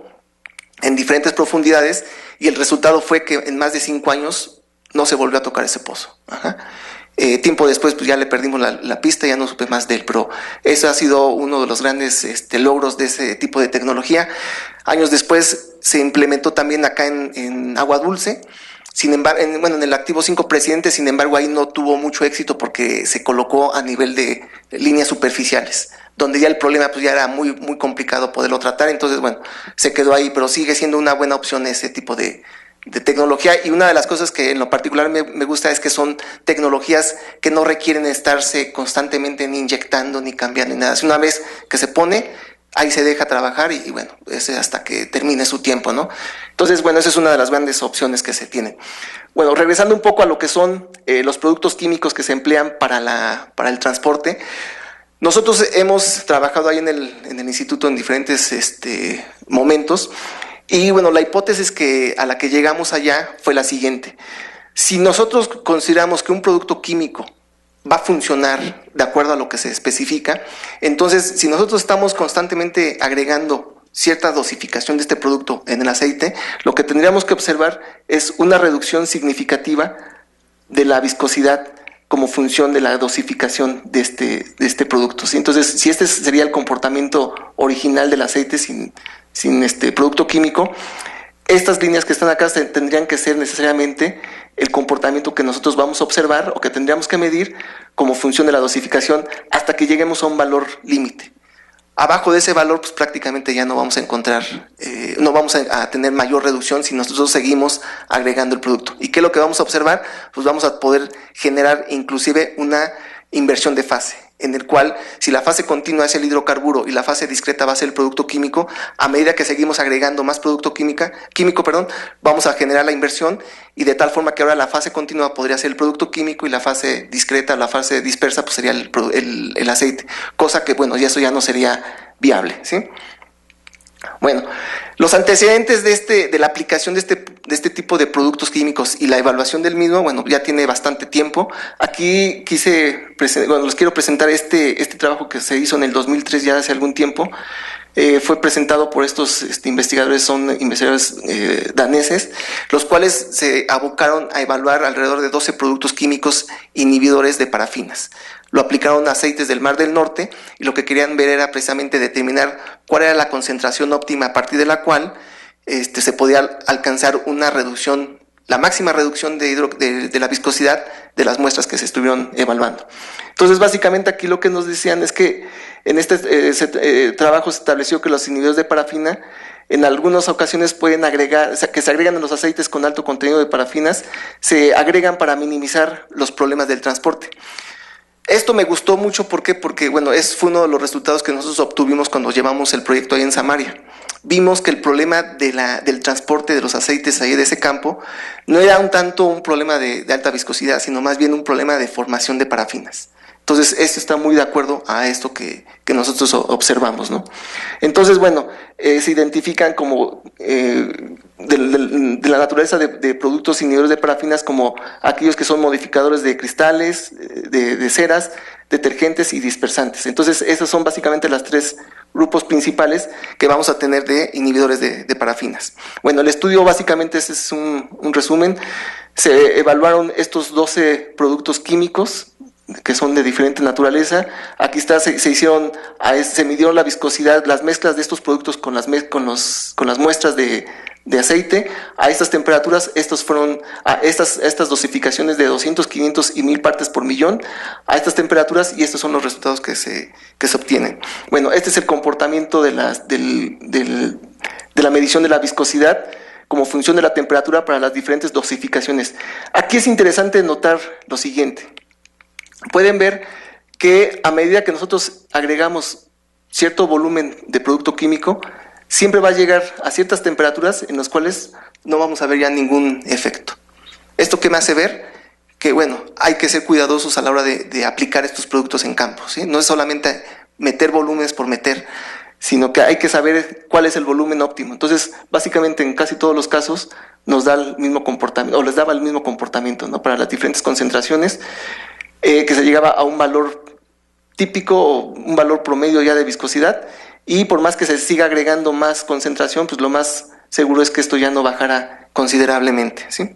en diferentes profundidades, y el resultado fue que en más de 5 años no se volvió a tocar ese pozo. Ajá. Tiempo después pues ya le perdimos la pista, ya no supe más de él, pero eso ha sido uno de los grandes logros de ese tipo de tecnología. Años después se implementó también acá en agua dulce. Sin embargo, en el activo 5 Presidente, sin embargo, ahí no tuvo mucho éxito porque se colocó a nivel de líneas superficiales, donde ya el problema pues ya era muy, muy complicado poderlo tratar. Entonces, bueno, se quedó ahí, pero sigue siendo una buena opción ese tipo de tecnología. Y una de las cosas que en lo particular me gusta es que son tecnologías que no requieren estarse constantemente ni inyectando ni cambiando ni nada. Si una vez que se pone, ahí se deja trabajar y bueno, ese hasta que termine su tiempo, ¿no? Entonces, bueno, esa es una de las grandes opciones que se tienen. Bueno, regresando un poco a lo que son los productos químicos que se emplean para el transporte. Nosotros hemos trabajado ahí en el instituto en diferentes momentos y bueno, la hipótesis a la que llegamos allá fue la siguiente. Si nosotros consideramos que un producto químico va a funcionar de acuerdo a lo que se especifica, entonces si nosotros estamos constantemente agregando cierta dosificación de este producto en el aceite, lo que tendríamos que observar es una reducción significativa de la viscosidad como función de la dosificación de este producto, ¿sí? Entonces, si este sería el comportamiento original del aceite sin producto químico, estas líneas que están acá tendrían que ser necesariamente el comportamiento que nosotros vamos a observar o que tendríamos que medir como función de la dosificación hasta que lleguemos a un valor límite. Abajo de ese valor, pues prácticamente ya no vamos a encontrar, no vamos a tener mayor reducción si nosotros seguimos agregando el producto. ¿Y qué es lo que vamos a observar? Pues vamos a poder generar inclusive una inversión de fase, en el cual si la fase continua es el hidrocarburo y la fase discreta va a ser el producto químico, a medida que seguimos agregando más producto químico, vamos a generar la inversión y de tal forma que ahora la fase continua podría ser el producto químico y la fase discreta, la fase dispersa, pues sería el aceite, cosa que bueno, y eso ya no sería viable, ¿sí? Bueno, los antecedentes de la aplicación de este tipo de productos químicos y la evaluación del mismo, bueno, ya tiene bastante tiempo. Aquí les quiero presentar este trabajo que se hizo en el 2003, ya hace algún tiempo. Fue presentado por estos investigadores, son investigadores daneses, los cuales se abocaron a evaluar alrededor de 12 productos químicos inhibidores de parafinas. Lo aplicaron a aceites del Mar del Norte y lo que querían ver era precisamente determinar cuál era la concentración óptima a partir de la cual se podía alcanzar una reducción, la máxima reducción de la viscosidad de las muestras que se estuvieron evaluando. Entonces, básicamente aquí lo que nos decían es que en este trabajo se estableció que los inhibidores de parafina en algunas ocasiones pueden agregar, o sea, que se agregan en los aceites con alto contenido de parafinas, se agregan para minimizar los problemas del transporte. Esto me gustó mucho, ¿por qué? Porque bueno, fue uno de los resultados que nosotros obtuvimos cuando llevamos el proyecto ahí en Samaria. Vimos que el problema del transporte de los aceites ahí de ese campo no era tanto un problema de alta viscosidad, sino más bien un problema de formación de parafinas. Entonces, esto está muy de acuerdo a esto que nosotros observamos, ¿no? Entonces, bueno, se identifican como de la naturaleza de productos inhibidores de parafinas como aquellos que son modificadores de cristales, de ceras, detergentes y dispersantes. Entonces, esos son básicamente los tres grupos principales que vamos a tener de inhibidores de parafinas. Bueno, el estudio básicamente ese es un resumen. Se evaluaron estos 12 productos químicos que son de diferente naturaleza. Aquí está, se midió la viscosidad, las mezclas de estos productos con las muestras de aceite a estas temperaturas. Estos fueron a estas dosificaciones de 200, 500 y 1000 partes por millón a estas temperaturas, y estos son los resultados que se obtienen. Bueno, este es el comportamiento de la medición de la viscosidad como función de la temperatura para las diferentes dosificaciones. Aquí es interesante notar lo siguiente. Pueden ver que a medida que nosotros agregamos cierto volumen de producto químico, siempre va a llegar a ciertas temperaturas en las cuales no vamos a ver ya ningún efecto. ¿Esto qué me hace ver? Que bueno, hay que ser cuidadosos a la hora de aplicar estos productos en campo, ¿sí? No es solamente meter volúmenes por meter, sino que hay que saber cuál es el volumen óptimo. Entonces, básicamente en casi todos los casos nos da el mismo comportamiento, o les daba el mismo comportamiento, ¿no? Para las diferentes concentraciones, que se llegaba a un valor típico o un valor promedio ya de viscosidad, y por más que se siga agregando más concentración, pues lo más seguro es que esto ya no bajará considerablemente, ¿sí?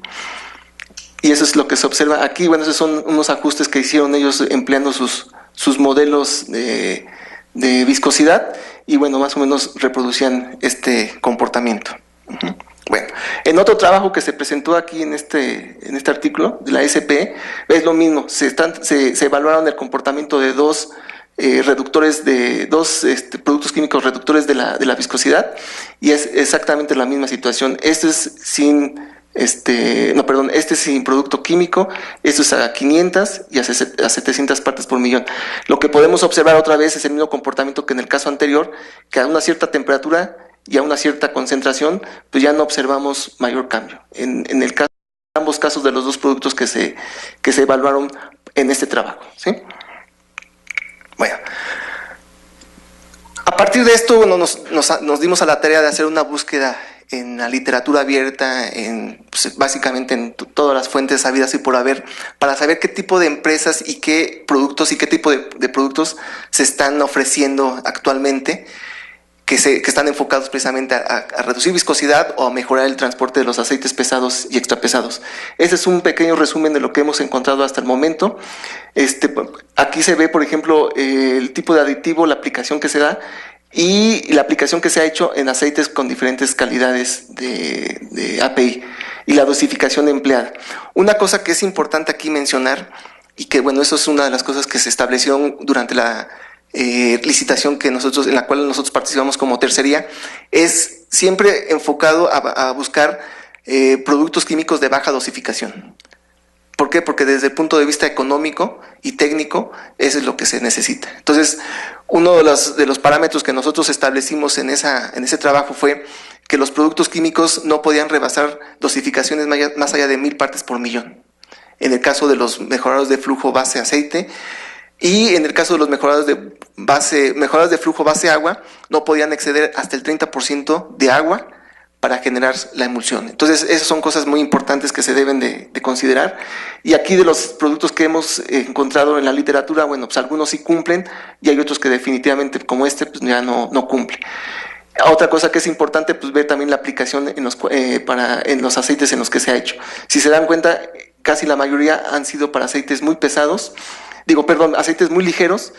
Y eso es lo que se observa aquí. Bueno, esos son unos ajustes que hicieron ellos empleando sus modelos de viscosidad, y bueno, más o menos reproducían este comportamiento. Bueno, en otro trabajo que se presentó aquí en este artículo de la SP, es lo mismo. Se evaluaron el comportamiento de dos productos químicos reductores de la viscosidad, y es exactamente la misma situación. Este es sin producto químico, esto es a 500 y a 700 partes por millón. Lo que podemos observar otra vez es el mismo comportamiento que en el caso anterior, que a una cierta temperatura y a una cierta concentración, pues ya no observamos mayor cambio. En ambos casos de los dos productos que se evaluaron en este trabajo, ¿sí? Bueno, A partir de esto, bueno, nos dimos a la tarea de hacer una búsqueda en la literatura abierta, básicamente en todas las fuentes habidas y por haber, para saber qué tipo de empresas y qué productos y qué tipo de productos se están ofreciendo actualmente, que están enfocados precisamente a reducir viscosidad o a mejorar el transporte de los aceites pesados y extrapesados. Ese es un pequeño resumen de lo que hemos encontrado hasta el momento. Aquí se ve, por ejemplo, el tipo de aditivo, la aplicación que se da y la aplicación que se ha hecho en aceites con diferentes calidades de API y la dosificación empleada. Una cosa que es importante aquí mencionar, y que bueno, eso es una de las cosas que se estableció durante la licitación en la cual nosotros participamos como tercería, es siempre enfocado a buscar productos químicos de baja dosificación. ¿Por qué? Porque desde el punto de vista económico y técnico, eso es lo que se necesita. Entonces, uno de los parámetros que nosotros establecimos en ese trabajo fue que los productos químicos no podían rebasar dosificaciones más allá de 1000 partes por millón. En el caso de los mejoradores de flujo base aceite, y en el caso de los mejoradores de flujo base agua, no podían exceder hasta el 30% de agua para generar la emulsión. Entonces, esas son cosas muy importantes que se deben de considerar. Y aquí de los productos que hemos encontrado en la literatura, bueno, pues algunos sí cumplen y hay otros que definitivamente, como pues ya no cumple. Otra cosa que es importante, pues ver también la aplicación en los aceites en los que se ha hecho. Si se dan cuenta, casi la mayoría han sido para aceites muy pesados, aceites muy ligeros,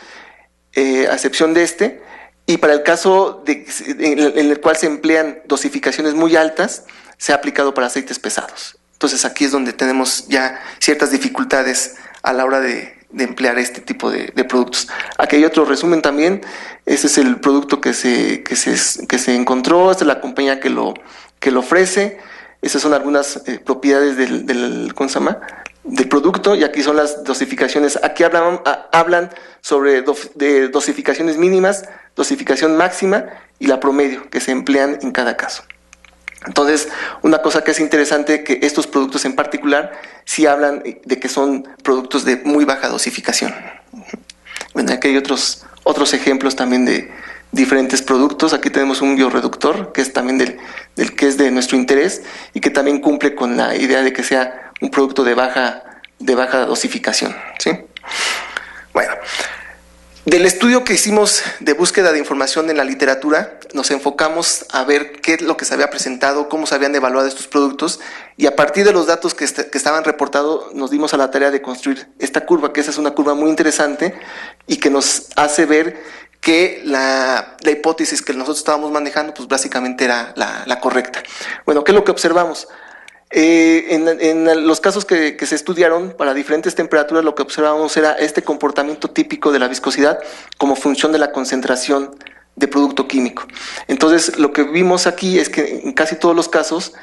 a excepción de y para el caso en el cual se emplean dosificaciones muy altas, se ha aplicado para aceites pesados. Entonces aquí es donde tenemos ya ciertas dificultades a la hora de emplear este tipo de productos. Aquí hay otro resumen también. Este es el producto que se encontró. Esta es la compañía que lo ofrece. Esas son algunas propiedades del producto, y aquí son las dosificaciones. Aquí hablan sobre de dosificaciones mínimas, dosificación máxima y la promedio que se emplean en cada caso. Entonces, una cosa que es interesante, que estos productos en particular sí hablan de que son productos de muy baja dosificación. Bueno, aquí hay otros ejemplos también de diferentes productos. Aquí tenemos un bioreductor, que es también del que es de nuestro interés y que también cumple con la idea de que sea un producto de baja dosificación, ¿sí? Bueno, del estudio que hicimos de búsqueda de información en la literatura, nos enfocamos a ver qué es lo que se había presentado, cómo se habían evaluado estos productos, y a partir de los datos que estaban reportados, nos dimos a la tarea de construir esta curva, que esa es una curva muy interesante y que nos hace ver que la hipótesis que nosotros estábamos manejando, pues básicamente era la correcta. Bueno, ¿qué es lo que observamos? En los casos que se estudiaron para diferentes temperaturas, lo que observamos era este comportamiento típico de la viscosidad como función de la concentración de producto químico. Entonces, lo que vimos aquí es que en casi todos los casos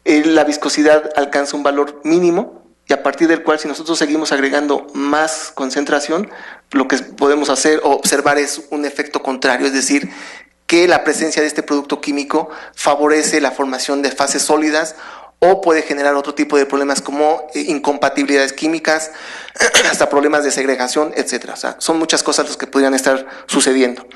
la viscosidad alcanza un valor mínimo, y a partir del cual, si nosotros seguimos agregando más concentración, lo que podemos hacer o observar es un efecto contrario, es decir, que la presencia de este producto químico favorece la formación de fases sólidas o puede generar otro tipo de problemas como incompatibilidades químicas, hasta problemas de segregación, etc. O sea, son muchas cosas las que podrían estar sucediendo.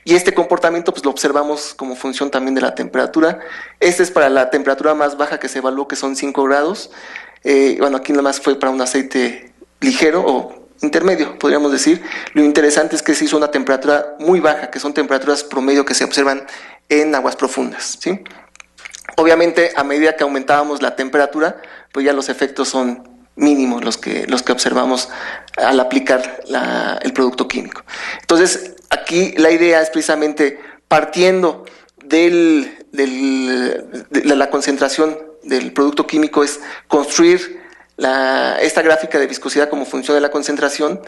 Y este comportamiento pues lo observamos como función también de la temperatura. Este es para la temperatura más baja que se evaluó, que son 5 grados. Bueno, aquí nada más fue para un aceite ligero o intermedio, podríamos decir. Lo interesante es que se hizo una temperatura muy baja, que son temperaturas promedio que se observan en aguas profundas, ¿sí? Obviamente, a medida que aumentábamos la temperatura, pues ya los efectos son mínimos los que observamos al aplicar el producto químico. Entonces, aquí la idea es precisamente, partiendo de la concentración del producto químico, es construir esta gráfica de viscosidad como función de la concentración,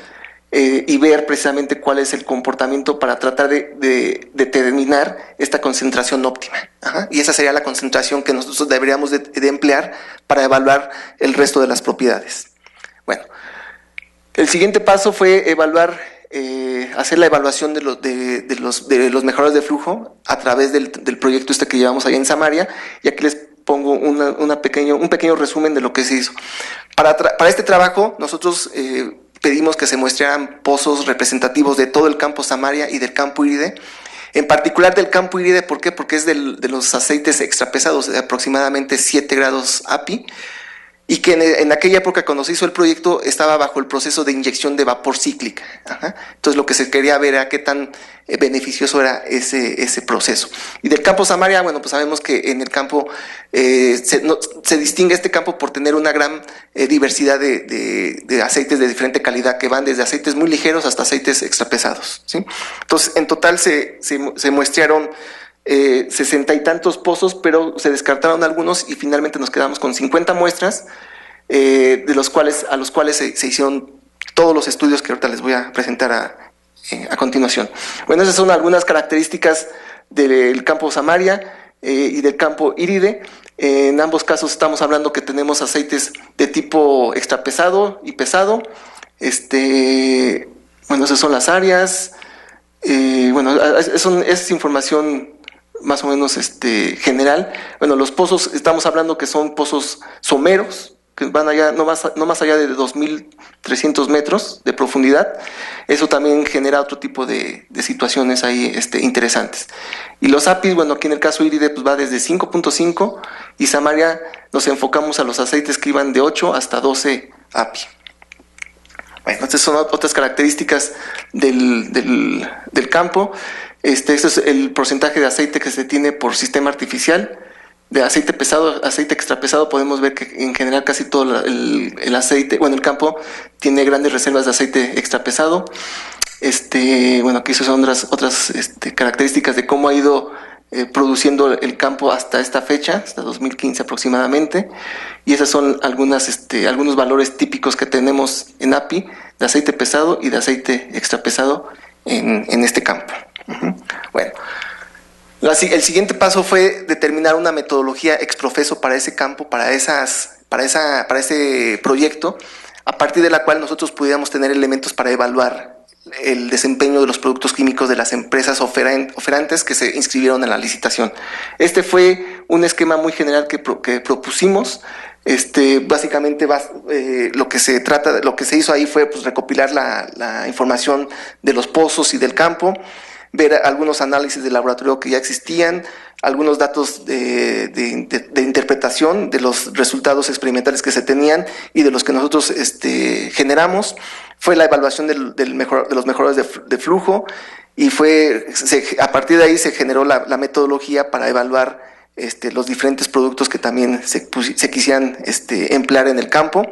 y ver precisamente cuál es el comportamiento para tratar de determinar esta concentración óptima. Ajá. Y esa sería la concentración que nosotros deberíamos de emplear para evaluar el resto de las propiedades. Bueno, el siguiente paso fue hacer la evaluación de los mejoradores de flujo a través del proyecto que llevamos allá en Samaria, y aquí les pongo un pequeño resumen de lo que se hizo. Para este trabajo, nosotros pedimos que se muestran pozos representativos de todo el campo Samaria y del campo Iride, En particular del campo IRIDE, ¿por qué? Porque es de los aceites extrapesados de aproximadamente 7 grados API, y que en aquella época cuando se hizo el proyecto estaba bajo el proceso de inyección de vapor cíclica. Ajá. Entonces lo que se quería ver era qué tan beneficioso era ese proceso. Y del campo Samaria, bueno, pues sabemos que en el campo se distingue este campo por tener una gran diversidad de aceites de diferente calidad, que van desde aceites muy ligeros hasta aceites extrapesados, ¿sí? Entonces en total se muestrearon 60 y tantos pozos, pero se descartaron algunos y finalmente nos quedamos con 50 muestras, a los cuales se hicieron todos los estudios que ahorita les voy a presentar a continuación. Bueno, esas son algunas características del campo Samaria y del campo IRIDE. En ambos casos estamos hablando que tenemos aceites de tipo extrapesado y pesado. Bueno, esas son las áreas. Bueno, es información más o menos general. Bueno, los pozos, estamos hablando que son pozos someros, que van allá, no más allá de 2.300 metros de profundidad. Eso también genera otro tipo de situaciones ahí interesantes. Y los APIs, bueno, aquí en el caso IRIDE, pues va desde 5.5, y Samaria nos enfocamos a los aceites que iban de 8 hasta 12 API. Bueno, estas son otras características del campo. Este es el porcentaje de aceite que se tiene por sistema artificial. De aceite pesado, aceite extrapesado, podemos ver que en general casi todo el aceite, bueno, el campo tiene grandes reservas de aceite extrapesado. Bueno, aquí son otras características de cómo ha ido produciendo el campo hasta esta fecha, hasta 2015 aproximadamente. Y esas son algunos valores típicos que tenemos en API de aceite pesado y de aceite extrapesado en este campo. Bueno, el siguiente paso fue determinar una metodología ex profeso para ese campo, para ese proyecto, a partir de la cual nosotros pudiéramos tener elementos para evaluar el desempeño de los productos químicos de las empresas oferantes que se inscribieron en la licitación. Este fue un esquema muy general que propusimos. Básicamente lo que se hizo ahí fue pues recopilar la información de los pozos y del campo, ver algunos análisis de laboratorio que ya existían, algunos datos de interpretación de los resultados experimentales que se tenían y de los que nosotros generamos. Fue la evaluación de los mejores de flujo, y a partir de ahí se generó la metodología para evaluar los diferentes productos que también se quisieran emplear en el campo.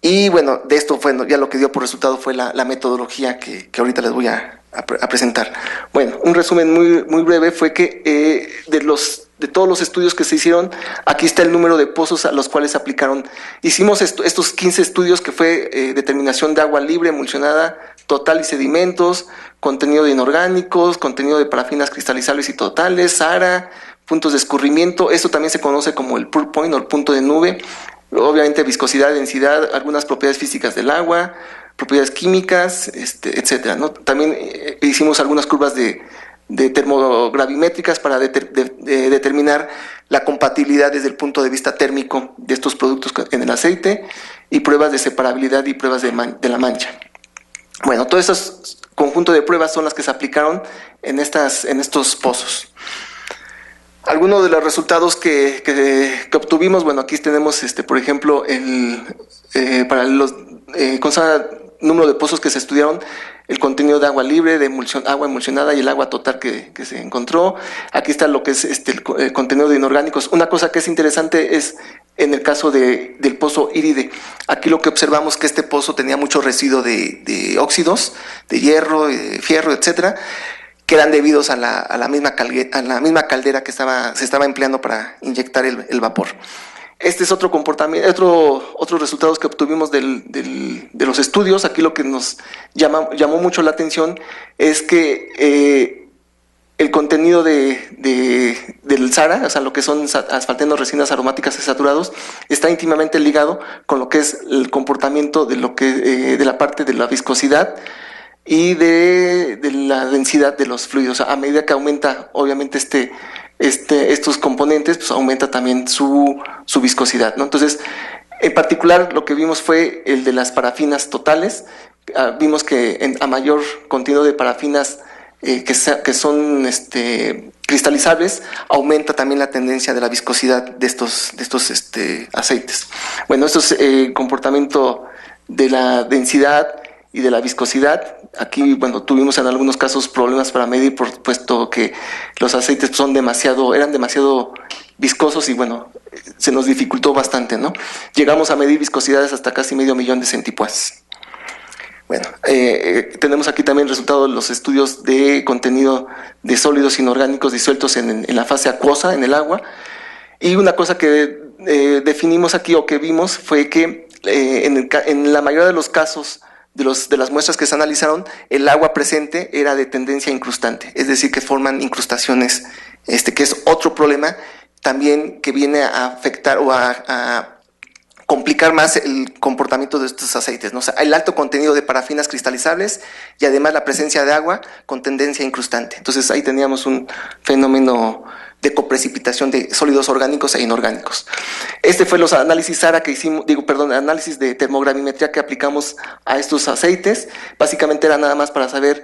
Y bueno, de esto ya lo que dio por resultado fue la metodología que ahorita les voy a presentar. Bueno, un resumen muy breve fue que de todos los estudios que se hicieron, aquí está el número de pozos a los cuales se aplicaron. Hicimos estos 15 estudios, que fue determinación de agua libre, emulsionada, total y sedimentos, contenido de inorgánicos, contenido de parafinas cristalizables y totales, SARA, puntos de escurrimiento. Esto también se conoce como el pour point o el punto de nube. Obviamente viscosidad, densidad, algunas propiedades físicas del agua, propiedades químicas, etcétera, ¿no? También hicimos algunas curvas de termogravimétricas para determinar la compatibilidad desde el punto de vista térmico de estos productos en el aceite, y pruebas de separabilidad y pruebas de la mancha. Bueno, todo ese conjunto de pruebas son las que se aplicaron en estos pozos. Algunos de los resultados que obtuvimos, bueno, aquí tenemos, por ejemplo, para los número de pozos que se estudiaron, el contenido de agua libre, de agua emulsionada y el agua total que se encontró. Aquí está lo que es el contenido de inorgánicos. Una cosa que es interesante es en el caso del pozo IRIDE. Aquí lo que observamos que este pozo tenía mucho residuo de óxidos, de hierro, de fierro, etcétera, que eran debidos a la misma caldera que se estaba empleando para inyectar el vapor. Este es otro comportamiento, otros resultados que obtuvimos de los estudios. Aquí lo que nos llamó mucho la atención es que el contenido del SARA, o sea, lo que son asfaltenos, resinas aromáticas y saturados, está íntimamente ligado con lo que es el comportamiento de la parte de la viscosidad y de la densidad de los fluidos. A medida que aumenta, obviamente, estos componentes, pues aumenta también su viscosidad, ¿no? Entonces, en particular, lo que vimos fue el de las parafinas totales. Vimos que a mayor contenido de parafinas que son cristalizables, aumenta también la tendencia de la viscosidad de estos aceites. Bueno, esto es el comportamiento de la densidad y de la viscosidad. Aquí, bueno, tuvimos en algunos casos problemas para medir, puesto que los aceites eran demasiado viscosos y, bueno, se nos dificultó bastante, ¿no? Llegamos a medir viscosidades hasta casi 500,000 de centipoises. Bueno, tenemos aquí también resultados de los estudios de contenido de sólidos inorgánicos disueltos en la fase acuosa, en el agua. Y una cosa que definimos aquí o que vimos fue que en la mayoría de los casos de las muestras que se analizaron, el agua presente era de tendencia incrustante, es decir, que forman incrustaciones, que es otro problema también que viene a afectar o a complicar más el comportamiento de estos aceites, ¿no? O sea, el alto contenido de parafinas cristalizables y además la presencia de agua con tendencia incrustante. Entonces ahí teníamos un fenómeno de coprecipitación de sólidos orgánicos e inorgánicos. Fue los análisis SARA que hicimos, análisis de termogravimetría que aplicamos a estos aceites. Básicamente era nada más para saber,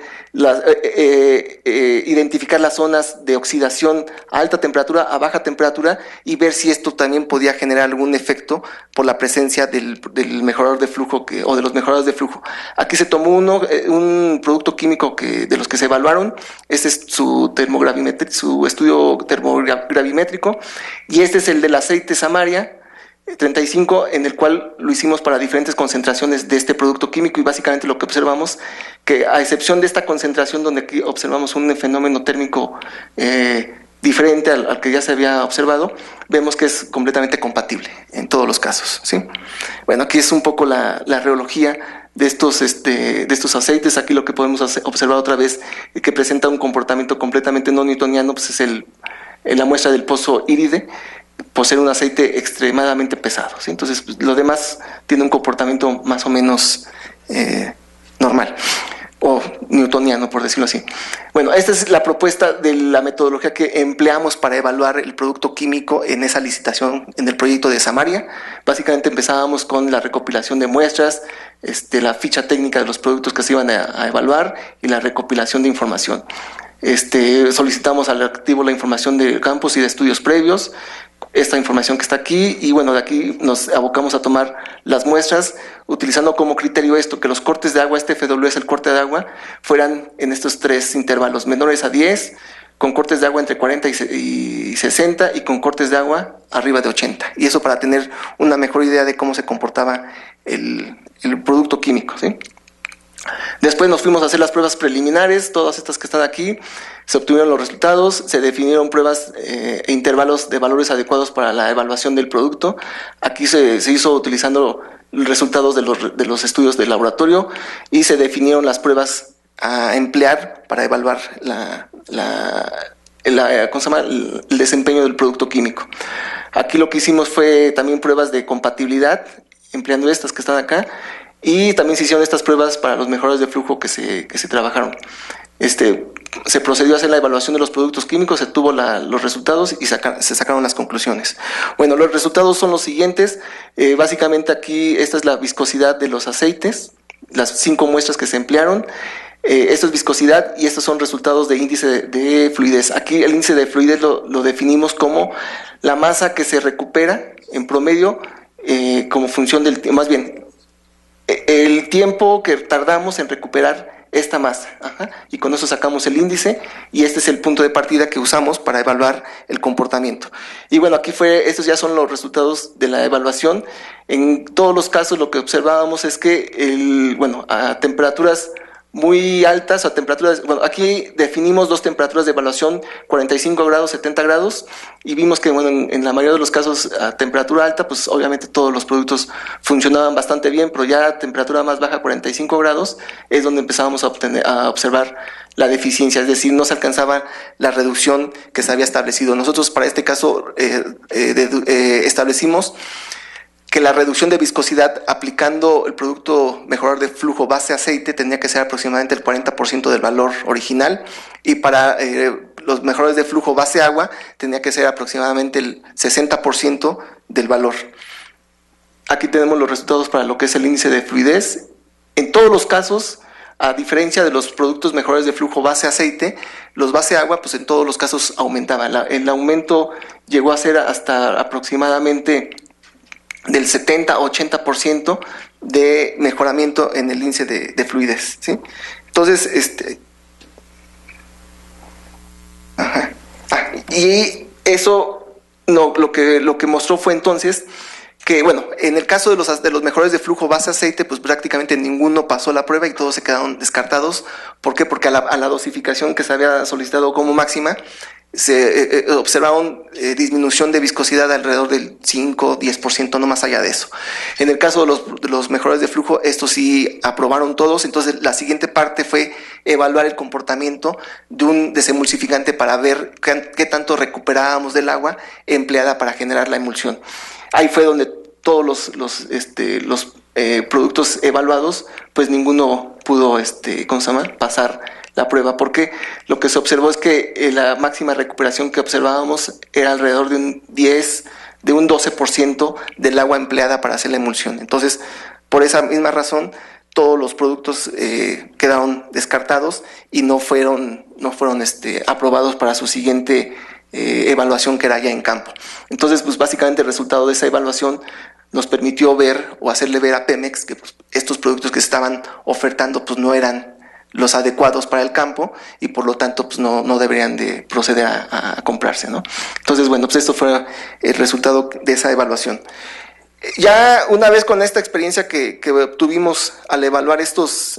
identificar las zonas de oxidación a alta temperatura, a baja temperatura, y ver si esto también podía generar algún efecto por la presencia del mejorador de flujo o de los mejoradores de flujo. Aquí se tomó un producto químico de los que se evaluaron. Este es su estudio termogravimétrico, y este es el del aceite Samaria 35, en el cual lo hicimos para diferentes concentraciones de este producto químico, y básicamente lo que observamos, que a excepción de esta concentración donde aquí observamos un fenómeno térmico diferente al que ya se había observado, vemos que es completamente compatible en todos los casos, ¿sí? Bueno, aquí es un poco la reología de estos aceites. Aquí lo que podemos observar otra vez, que presenta un comportamiento completamente no newtoniano, pues es la muestra del pozo Iride, por ser un aceite extremadamente pesado, ¿sí? Entonces, pues, lo demás tiene un comportamiento más o menos normal, o newtoniano, por decirlo así. Bueno, esta es la propuesta de la metodología que empleamos para evaluar el producto químico en esa licitación, en el proyecto de Samaria. Básicamente empezábamos con la recopilación de muestras, la ficha técnica de los productos que se iban a evaluar y la recopilación de información. Solicitamos al activo la información de campos y de estudios previos, esta información que está aquí, y bueno, de aquí nos abocamos a tomar las muestras utilizando como criterio que los cortes de agua, FW es el corte de agua, fueran en estos 3 intervalos, menores a 10, con cortes de agua entre 40 y 60, y con cortes de agua arriba de 80, y eso para tener una mejor idea de cómo se comportaba el producto químico, ¿sí? Después nos fuimos a hacer las pruebas preliminares, todas estas que están aquí. Se obtuvieron los resultados, se definieron pruebas e intervalos de valores adecuados para la evaluación del producto. Aquí se hizo utilizando resultados de los estudios de laboratorio, y se definieron las pruebas a emplear para evaluar el desempeño del producto químico. Aquí lo que hicimos fue también pruebas de compatibilidad, empleando estas que están acá, y también se hicieron estas pruebas para los mejoradores de flujo que se trabajaron. Se procedió a hacer la evaluación de los productos químicos, se tuvo los resultados y se sacaron las conclusiones. Bueno, los resultados son los siguientes. Básicamente aquí esta es la viscosidad de los aceites, las 5 muestras que se emplearon. Esto es viscosidad, y estos son resultados de índice de fluidez. Aquí el índice de fluidez lo definimos como la masa que se recupera en promedio como función más bien, el tiempo que tardamos en recuperar esta masa. Y con eso sacamos el índice, y este es el punto de partida que usamos para evaluar el comportamiento. Y bueno, estos ya son los resultados de la evaluación. En todos los casos lo que observábamos es que a temperaturas muy altas, o a temperaturas, aquí definimos 2 temperaturas de evaluación, 45 grados, 70 grados, y vimos que en la mayoría de los casos a temperatura alta, pues obviamente todos los productos funcionaban bastante bien, pero ya a temperatura más baja, 45 grados, es donde empezábamos a observar la deficiencia, es decir, no se alcanzaba la reducción que se había establecido. Nosotros para este caso establecimos que la reducción de viscosidad aplicando el producto mejorador de flujo base aceite tenía que ser aproximadamente el 40% del valor original, y para los mejoradores de flujo base agua tenía que ser aproximadamente el 60% del valor. Aquí tenemos los resultados para lo que es el índice de fluidez. En todos los casos A diferencia de los productos mejores de flujo base aceite, los base agua, pues en todos los casos aumentaba. El aumento llegó a ser hasta aproximadamente del 70-80% de mejoramiento en el índice de fluidez, ¿sí? Entonces, y eso lo que mostró fue entonces que, bueno, en el caso de los mejores de flujo base aceite, pues prácticamente ninguno pasó la prueba y todos se quedaron descartados. ¿Por qué? Porque a la dosificación que se había solicitado como máxima, se observaron disminución de viscosidad alrededor del 5-10%, no más allá de eso. En el caso de los mejores de flujo, estos sí aprobaron todos. Entonces la siguiente parte fue evaluar el comportamiento de un desemulsificante para ver qué tanto recuperábamos del agua empleada para generar la emulsión. Ahí fue donde todos los productos evaluados, pues ninguno pudo pasar la prueba, porque lo que se observó es que la máxima recuperación que observábamos era alrededor de un 12% del agua empleada para hacer la emulsión. Entonces, por esa misma razón, todos los productos quedaron descartados y no fueron aprobados para su siguiente evaluación, que era ya en campo. Entonces, pues básicamente el resultado de esa evaluación nos permitió ver o hacerle ver a Pemex que pues, estos productos que se estaban ofertando pues no eran los adecuados para el campo y por lo tanto pues no deberían de proceder a comprarse, ¿no? Entonces, bueno, pues esto fue el resultado de esa evaluación. Ya una vez con esta experiencia que obtuvimos al evaluar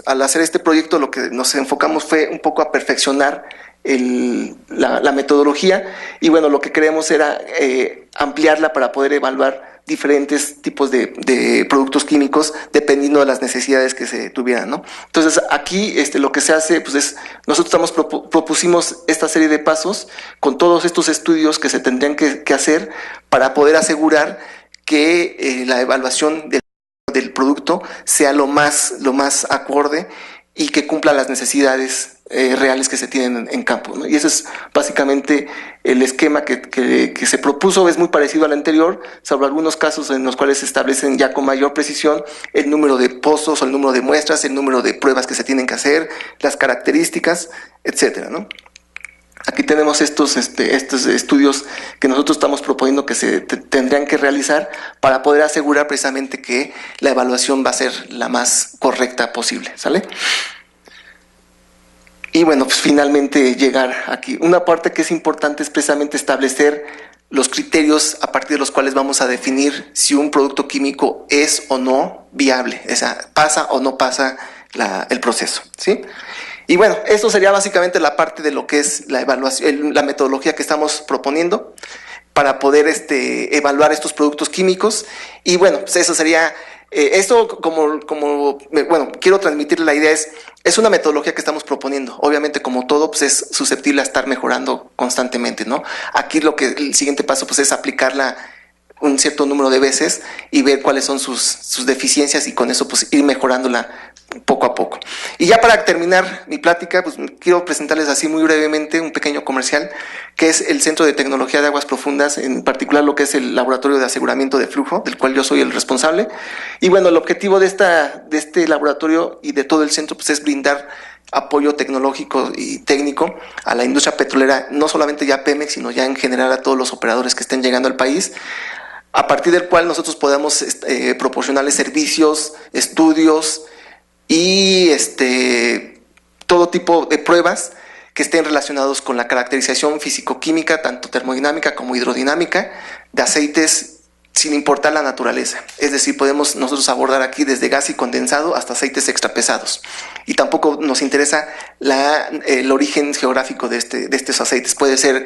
al hacer este proyecto, lo que nos enfocamos fue un poco a perfeccionar la metodología, y bueno, lo que queremos era ampliarla para poder evaluar diferentes tipos de productos químicos dependiendo de las necesidades que se tuvieran, ¿no? Entonces aquí lo que se hace pues es, nosotros propusimos esta serie de pasos con todos estos estudios que se tendrían que hacer para poder asegurar que la evaluación del producto sea lo más acorde y que cumpla las necesidades reales que se tienen en campo, ¿no? Y ese es básicamente el esquema que se propuso. Es muy parecido al anterior, salvo algunos casos en los cuales se establecen ya con mayor precisión el número de pozos o el número de muestras, el número de pruebas que se tienen que hacer, las características, etcétera, ¿no? Aquí tenemos estos estudios que nosotros estamos proponiendo que se tendrían que realizar para poder asegurar precisamente que la evaluación va a ser la más correcta posible, ¿sale? Y bueno, pues finalmente llegar aquí. Una parte que es importante es precisamente establecer los criterios a partir de los cuales vamos a definir si un producto químico es o no viable, o sea, pasa o no pasa el proceso, ¿sí? Y bueno, esto sería básicamente la parte de lo que es la evaluación, la metodología que estamos proponiendo para poder evaluar estos productos químicos. Y bueno, pues eso sería, esto bueno, quiero transmitirle la idea, es una metodología que estamos proponiendo. Obviamente, como todo, pues es susceptible a estar mejorando constantemente, ¿no? Aquí el siguiente paso pues es aplicarla un cierto número de veces y ver cuáles son sus deficiencias, y con eso pues ir mejorándola poco a poco. Y ya para terminar mi plática, pues quiero presentarles así muy brevemente un pequeño comercial que es el Centro de Tecnología de Aguas Profundas, en particular lo que es el Laboratorio de Aseguramiento de Flujo, del cual yo soy el responsable. Y bueno, el objetivo de este laboratorio y de todo el centro pues es brindar apoyo tecnológico y técnico a la industria petrolera, no solamente ya a Pemex, sino ya en general a todos los operadores que estén llegando al país, a partir del cual nosotros podemos proporcionarles servicios, estudios y todo tipo de pruebas que estén relacionados con la caracterización físico-química, tanto termodinámica como hidrodinámica, de aceites sin importar la naturaleza. Es decir, podemos nosotros abordar aquí desde gas y condensado hasta aceites extrapesados. Y tampoco nos interesa el origen geográfico de estos aceites. Puede ser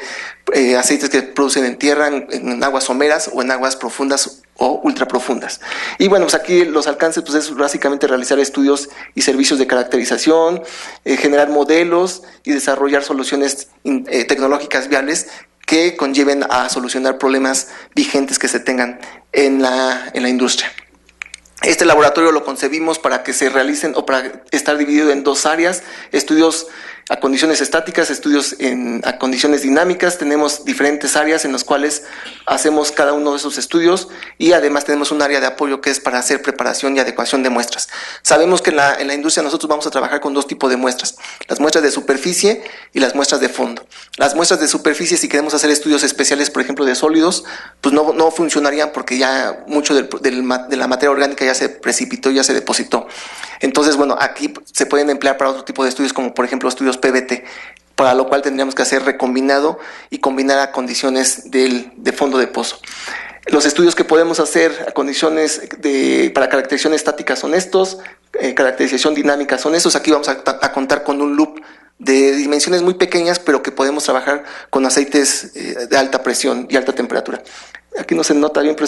aceites que producen en tierra, en aguas someras o en aguas profundas o ultraprofundas. Y bueno, pues aquí los alcances pues es básicamente realizar estudios y servicios de caracterización, generar modelos y desarrollar soluciones tecnológicas viables que conlleven a solucionar problemas vigentes que se tengan en la industria. Este laboratorio lo concebimos para que se realicen o para estar dividido en dos áreas: estudios a condiciones estáticas, estudios a condiciones dinámicas. Tenemos diferentes áreas en las cuales hacemos cada uno de esos estudios y además tenemos un área de apoyo que es para hacer preparación y adecuación de muestras. Sabemos que en la industria nosotros vamos a trabajar con dos tipos de muestras, las muestras de superficie y las muestras de fondo. Las muestras de superficie, si queremos hacer estudios especiales, por ejemplo, de sólidos, pues no funcionarían porque ya mucho de la materia orgánica ya se precipitó, ya se depositó. Entonces, bueno, aquí se pueden emplear para otro tipo de estudios, como por ejemplo estudios PBT, para lo cual tendríamos que hacer recombinado y combinar a condiciones de fondo de pozo. Los estudios que podemos hacer a condiciones para caracterización estática son estos, caracterización dinámica son estos. Aquí vamos a contar con un loop de dimensiones muy pequeñas, pero que podemos trabajar con aceites de alta presión y alta temperatura. Aquí no se nota bien, pero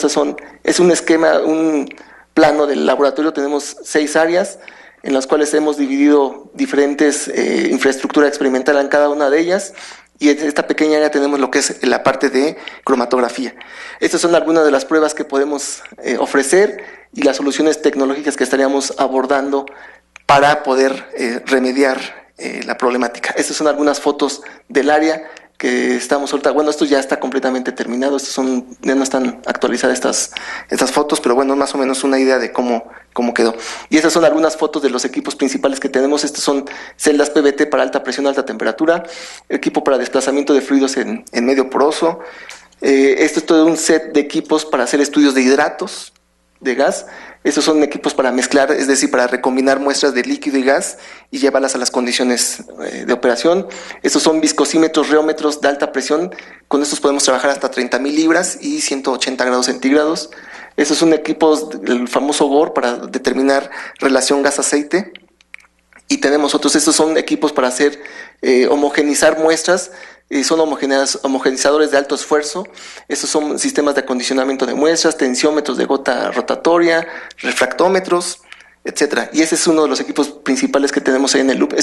es un esquema, un plano del laboratorio. Tenemos 6 áreas en las cuales hemos dividido diferentes infraestructura experimental en cada una de ellas, y en esta pequeña área tenemos lo que es la parte de cromatografía. Estas son algunas de las pruebas que podemos ofrecer y las soluciones tecnológicas que estaríamos abordando para poder remediar la problemática. Estas son algunas fotos del área que estamos ahorita. Bueno, esto ya está completamente terminado, ya no están actualizadas estas fotos, pero bueno, más o menos una idea de cómo quedó. Y estas son algunas fotos de los equipos principales que tenemos. Estos son celdas PBT para alta presión, alta temperatura, equipo para desplazamiento de fluidos en medio poroso. Esto es todo un set de equipos para hacer estudios de hidratos de gas. Estos son equipos para mezclar, es decir, para recombinar muestras de líquido y gas y llevarlas a las condiciones de operación. Estos son viscosímetros, reómetros de alta presión. Con estos podemos trabajar hasta 30,000 libras y 180 grados centígrados. Estos son equipos, el famoso GOR, para determinar relación gas-aceite. Y tenemos otros, estos son equipos para hacer homogenizar muestras. Son homogenizadores de alto esfuerzo. Estos son sistemas de acondicionamiento de muestras, tensiómetros de gota rotatoria, refractómetros, etcétera. Y ese es uno de los equipos principales que tenemos ahí en el loop.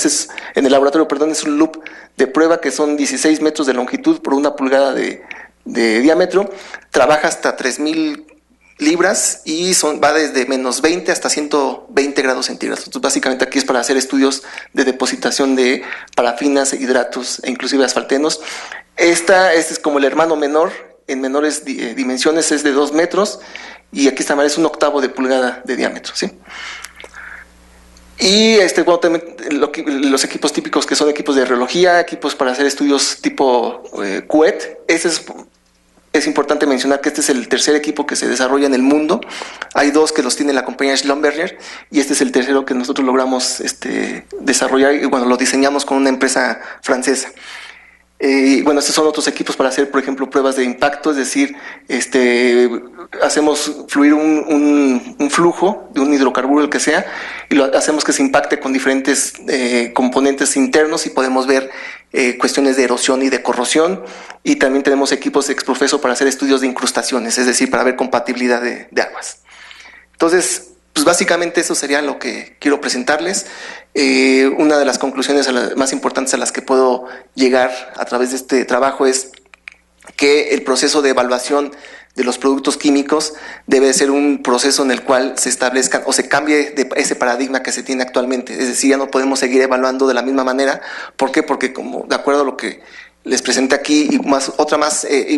En el laboratorio, es un loop de prueba que son 16 metros de longitud por 1 pulgada de diámetro. Trabaja hasta 3,000 libras y va desde -20 hasta 120 grados centígrados. Entonces, básicamente aquí es para hacer estudios de depositación de parafinas, hidratos e inclusive asfaltenos. Este es como el hermano menor, en menores dimensiones es de 2 metros, y aquí está, es 1/8 de pulgada de diámetro, ¿sí? Y bueno, también los equipos típicos, que son equipos de rheología, equipos para hacer estudios tipo CUET. Es importante mencionar que este es el tercer equipo que se desarrolla en el mundo. Hay 2 que los tiene la compañía Schlumberger, y este es el tercero que nosotros logramos desarrollar, y bueno, lo diseñamos con una empresa francesa. Bueno, estos son otros equipos para hacer, por ejemplo, pruebas de impacto, es decir, hacemos fluir un flujo de un hidrocarburo, el que sea, y lo hacemos que se impacte con diferentes componentes internos, y podemos ver cuestiones de erosión y de corrosión. Y también tenemos equipos exprofeso para hacer estudios de incrustaciones, es decir, para ver compatibilidad de aguas. Entonces, pues básicamente eso sería lo que quiero presentarles. Una de las conclusiones más importantes a las que puedo llegar a través de este trabajo es que el proceso de evaluación de los productos químicos debe ser un proceso en el cual se establezcan o se cambie de ese paradigma que se tiene actualmente. Es decir, ya no podemos seguir evaluando de la misma manera. ¿Por qué? Porque, como de acuerdo a lo que les presenté aquí y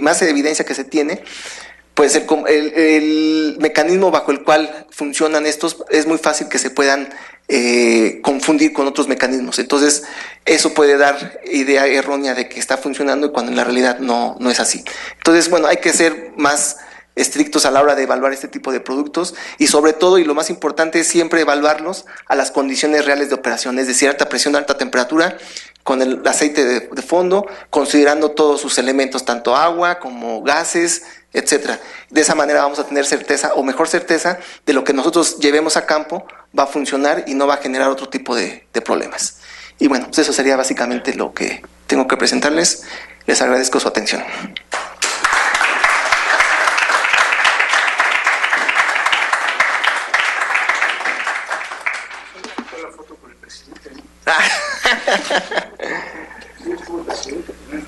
más evidencia que se tiene, pues el mecanismo bajo el cual funcionan estos es muy fácil que se puedan confundir con otros mecanismos. Entonces, eso puede dar idea errónea de que está funcionando, y cuando en la realidad no es así. Entonces, bueno, hay que ser más estrictos a la hora de evaluar este tipo de productos, y sobre todo, y lo más importante, es siempre evaluarlos a las condiciones reales de operación, es decir, alta presión, alta temperatura, con el aceite de fondo, considerando todos sus elementos, tanto agua como gases, etcétera. De esa manera vamos a tener certeza, o mejor certeza, de lo que nosotros llevemos a campo va a funcionar y no va a generar otro tipo de problemas. Y bueno, pues eso sería básicamente lo que tengo que presentarles. Les agradezco su atención.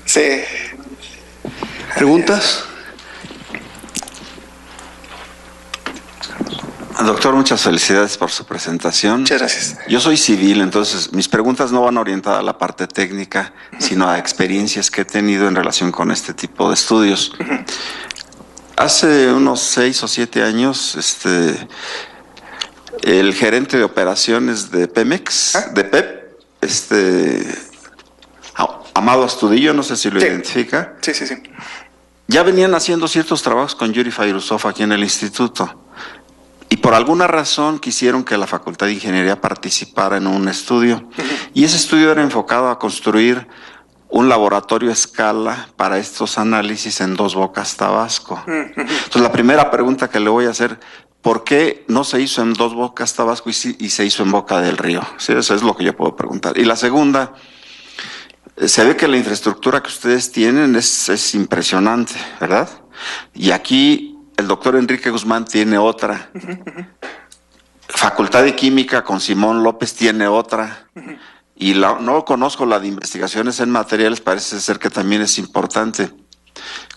Sí. ¿Preguntas? Doctor, muchas felicidades por su presentación. Muchas gracias. Yo soy civil, entonces mis preguntas no van orientadas a la parte técnica, sino a experiencias que he tenido en relación con este tipo de estudios. Hace unos 6 o 7 años, el gerente de operaciones de Pemex, de PEP, Amado Astudillo, no sé si lo identifica. Sí. Ya venían haciendo ciertos trabajos con Yuri Fairuzov aquí en el instituto. Y por alguna razón quisieron que la Facultad de Ingeniería participara en un estudio. Y ese estudio era enfocado a construir un laboratorio a escala para estos análisis en Dos Bocas, Tabasco. Entonces, la primera pregunta que le voy a hacer, ¿por qué no se hizo en Dos Bocas, Tabasco y se hizo en Boca del Río? Sí, eso es lo que yo puedo preguntar. Y la segunda, se ve que la infraestructura que ustedes tienen es impresionante, ¿verdad? Y aquí el doctor Enrique Guzmán tiene otra. Facultad de Química con Simón López tiene otra. Y no conozco la de investigaciones en materiales, parece ser que también es importante.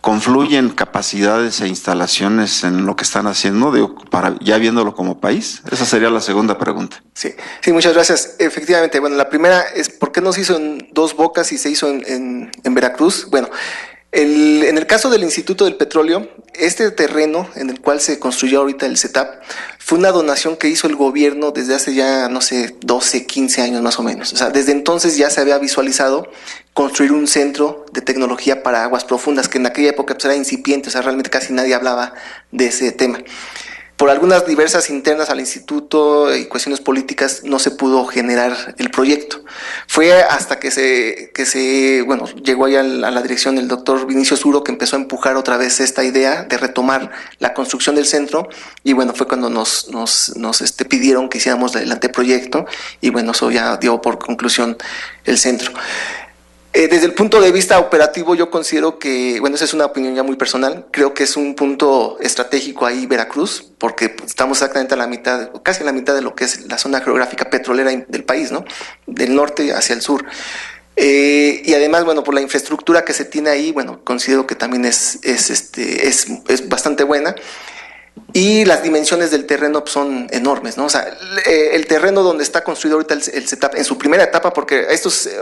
¿Confluyen capacidades e instalaciones en lo que están haciendo, para ya viéndolo como país? Esa sería la segunda pregunta. Sí, muchas gracias. Efectivamente, bueno, la primera es ¿por qué no se hizo en Dos Bocas y se hizo en Veracruz? Bueno, en el caso del Instituto del Petróleo, este terreno en el cual se construyó ahorita el CETAP fue una donación que hizo el gobierno desde hace ya, no sé, 12, 15 años más o menos. O sea, desde entonces ya se había visualizado construir un centro de tecnología para aguas profundas, que en aquella época pues, era incipiente, o sea, realmente casi nadie hablaba de ese tema. Por algunas diversas internas al instituto y cuestiones políticas no se pudo generar el proyecto. Fue hasta que llegó ahí a la dirección del doctor Vinicio Suro que empezó a empujar otra vez esta idea de retomar la construcción del centro y bueno, fue cuando nos pidieron que hiciéramos el anteproyecto y bueno, eso ya dio por conclusión el centro. Desde el punto de vista operativo yo considero que, bueno, esa es una opinión ya muy personal, creo que es un punto estratégico ahí Veracruz, porque estamos exactamente a la mitad, casi a la mitad de lo que es la zona geográfica petrolera del país, ¿no? Del norte hacia el sur. Y además, bueno, por la infraestructura que se tiene ahí, bueno, considero que también es bastante buena. Y las dimensiones del terreno pues, son enormes, ¿no? O sea, el terreno donde está construido ahorita el CETAP, en su primera etapa, porque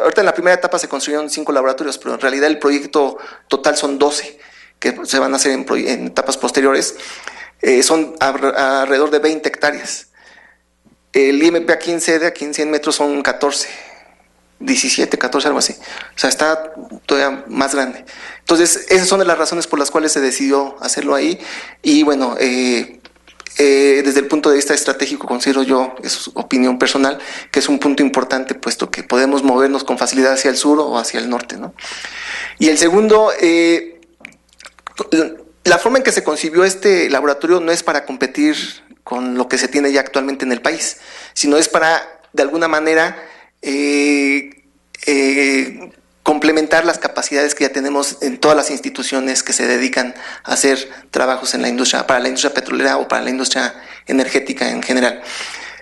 ahorita en la primera etapa se construyeron 5 laboratorios, pero en realidad el proyecto total son 12, que se van a hacer en etapas posteriores, son alrededor de 20 hectáreas. El IMP aquí en sede, aquí en 100 metros son 17, 14, algo así. O sea, está todavía más grande. Entonces, esas son de las razones por las cuales se decidió hacerlo ahí. Y bueno, desde el punto de vista estratégico, considero yo, es opinión personal, que es un punto importante, puesto que podemos movernos con facilidad hacia el sur o hacia el norte, ¿no? Y el segundo, la forma en que se concibió este laboratorio no es para competir con lo que se tiene ya actualmente en el país, sino es para, de alguna manera, complementar las capacidades que ya tenemos en todas las instituciones que se dedican a hacer trabajos en la industria, para la industria petrolera o para la industria energética en general.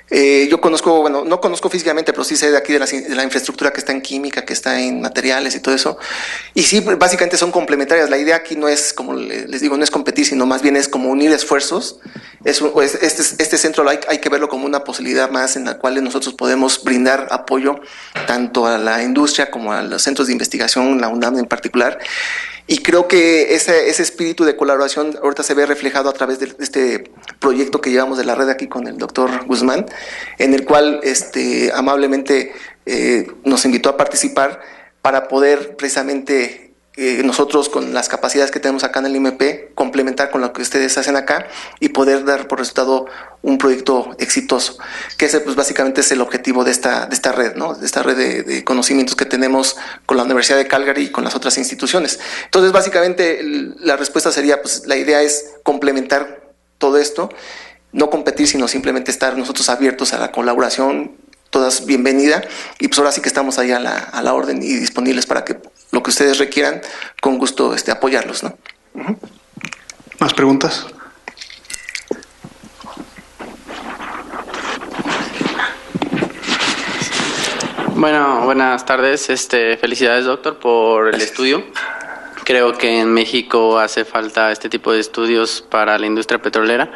Yo conozco, bueno, no conozco físicamente, pero sí sé de aquí de la infraestructura que está en química, que está en materiales y todo eso. Y sí, básicamente son complementarias. La idea aquí no es, como les digo, no es competir, sino más bien es como unir esfuerzos. Este centro hay que verlo como una posibilidad más en la cual nosotros podemos brindar apoyo tanto a la industria como a los centros de investigación, la UNAM en particular. Y creo que ese espíritu de colaboración ahorita se ve reflejado a través de este proyecto que llevamos de la red aquí con el doctor Guzmán, en el cual amablemente nos invitó a participar para poder precisamente nosotros con las capacidades que tenemos acá en el IMP complementar con lo que ustedes hacen acá y poder dar por resultado un proyecto exitoso, que ese pues básicamente es el objetivo de esta red, ¿no? De esta red de conocimientos que tenemos con la Universidad de Calgary y con las otras instituciones. Entonces básicamente la respuesta sería pues la idea es complementar todo esto, no competir sino simplemente estar nosotros abiertos a la colaboración, todas bienvenida y pues ahora sí que estamos ahí a la orden y disponibles para que lo que ustedes requieran, con gusto apoyarlos, ¿no? Uh-huh. ¿Más preguntas? Bueno, buenas tardes. Felicidades, doctor, por el estudio. Creo que en México hace falta este tipo de estudios para la industria petrolera.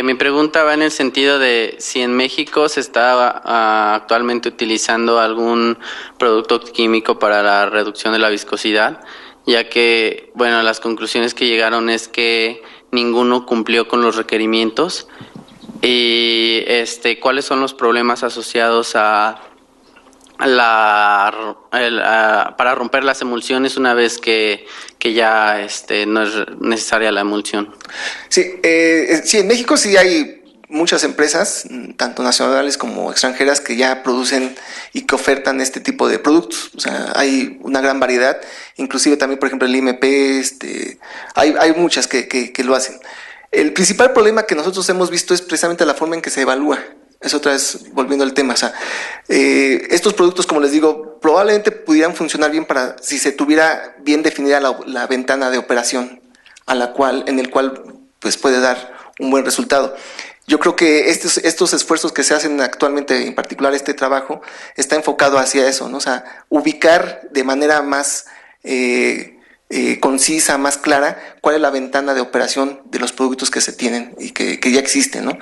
Mi pregunta va en el sentido de si en México se está actualmente utilizando algún producto químico para la reducción de la viscosidad, ya que, bueno, las conclusiones que llegaron es que ninguno cumplió con los requerimientos. Y ¿cuáles son los problemas asociados a para romper las emulsiones una vez que ya no es necesaria la emulsión? Sí, sí, en México sí hay muchas empresas, tanto nacionales como extranjeras, que ya producen y que ofertan este tipo de productos. O sea, hay una gran variedad, inclusive también, por ejemplo, el IMP, hay muchas que lo hacen. El principal problema que nosotros hemos visto es precisamente la forma en que se evalúa. Es otra vez volviendo al tema. O sea, estos productos, como les digo, probablemente pudieran funcionar bien si se tuviera bien definida la ventana de operación en el cual pues puede dar un buen resultado. Yo creo que estos esfuerzos que se hacen actualmente, en particular este trabajo, está enfocado hacia eso, ¿no? O sea, ubicar de manera más concisa, más clara, cuál es la ventana de operación de los productos que se tienen y que ya existen, ¿no?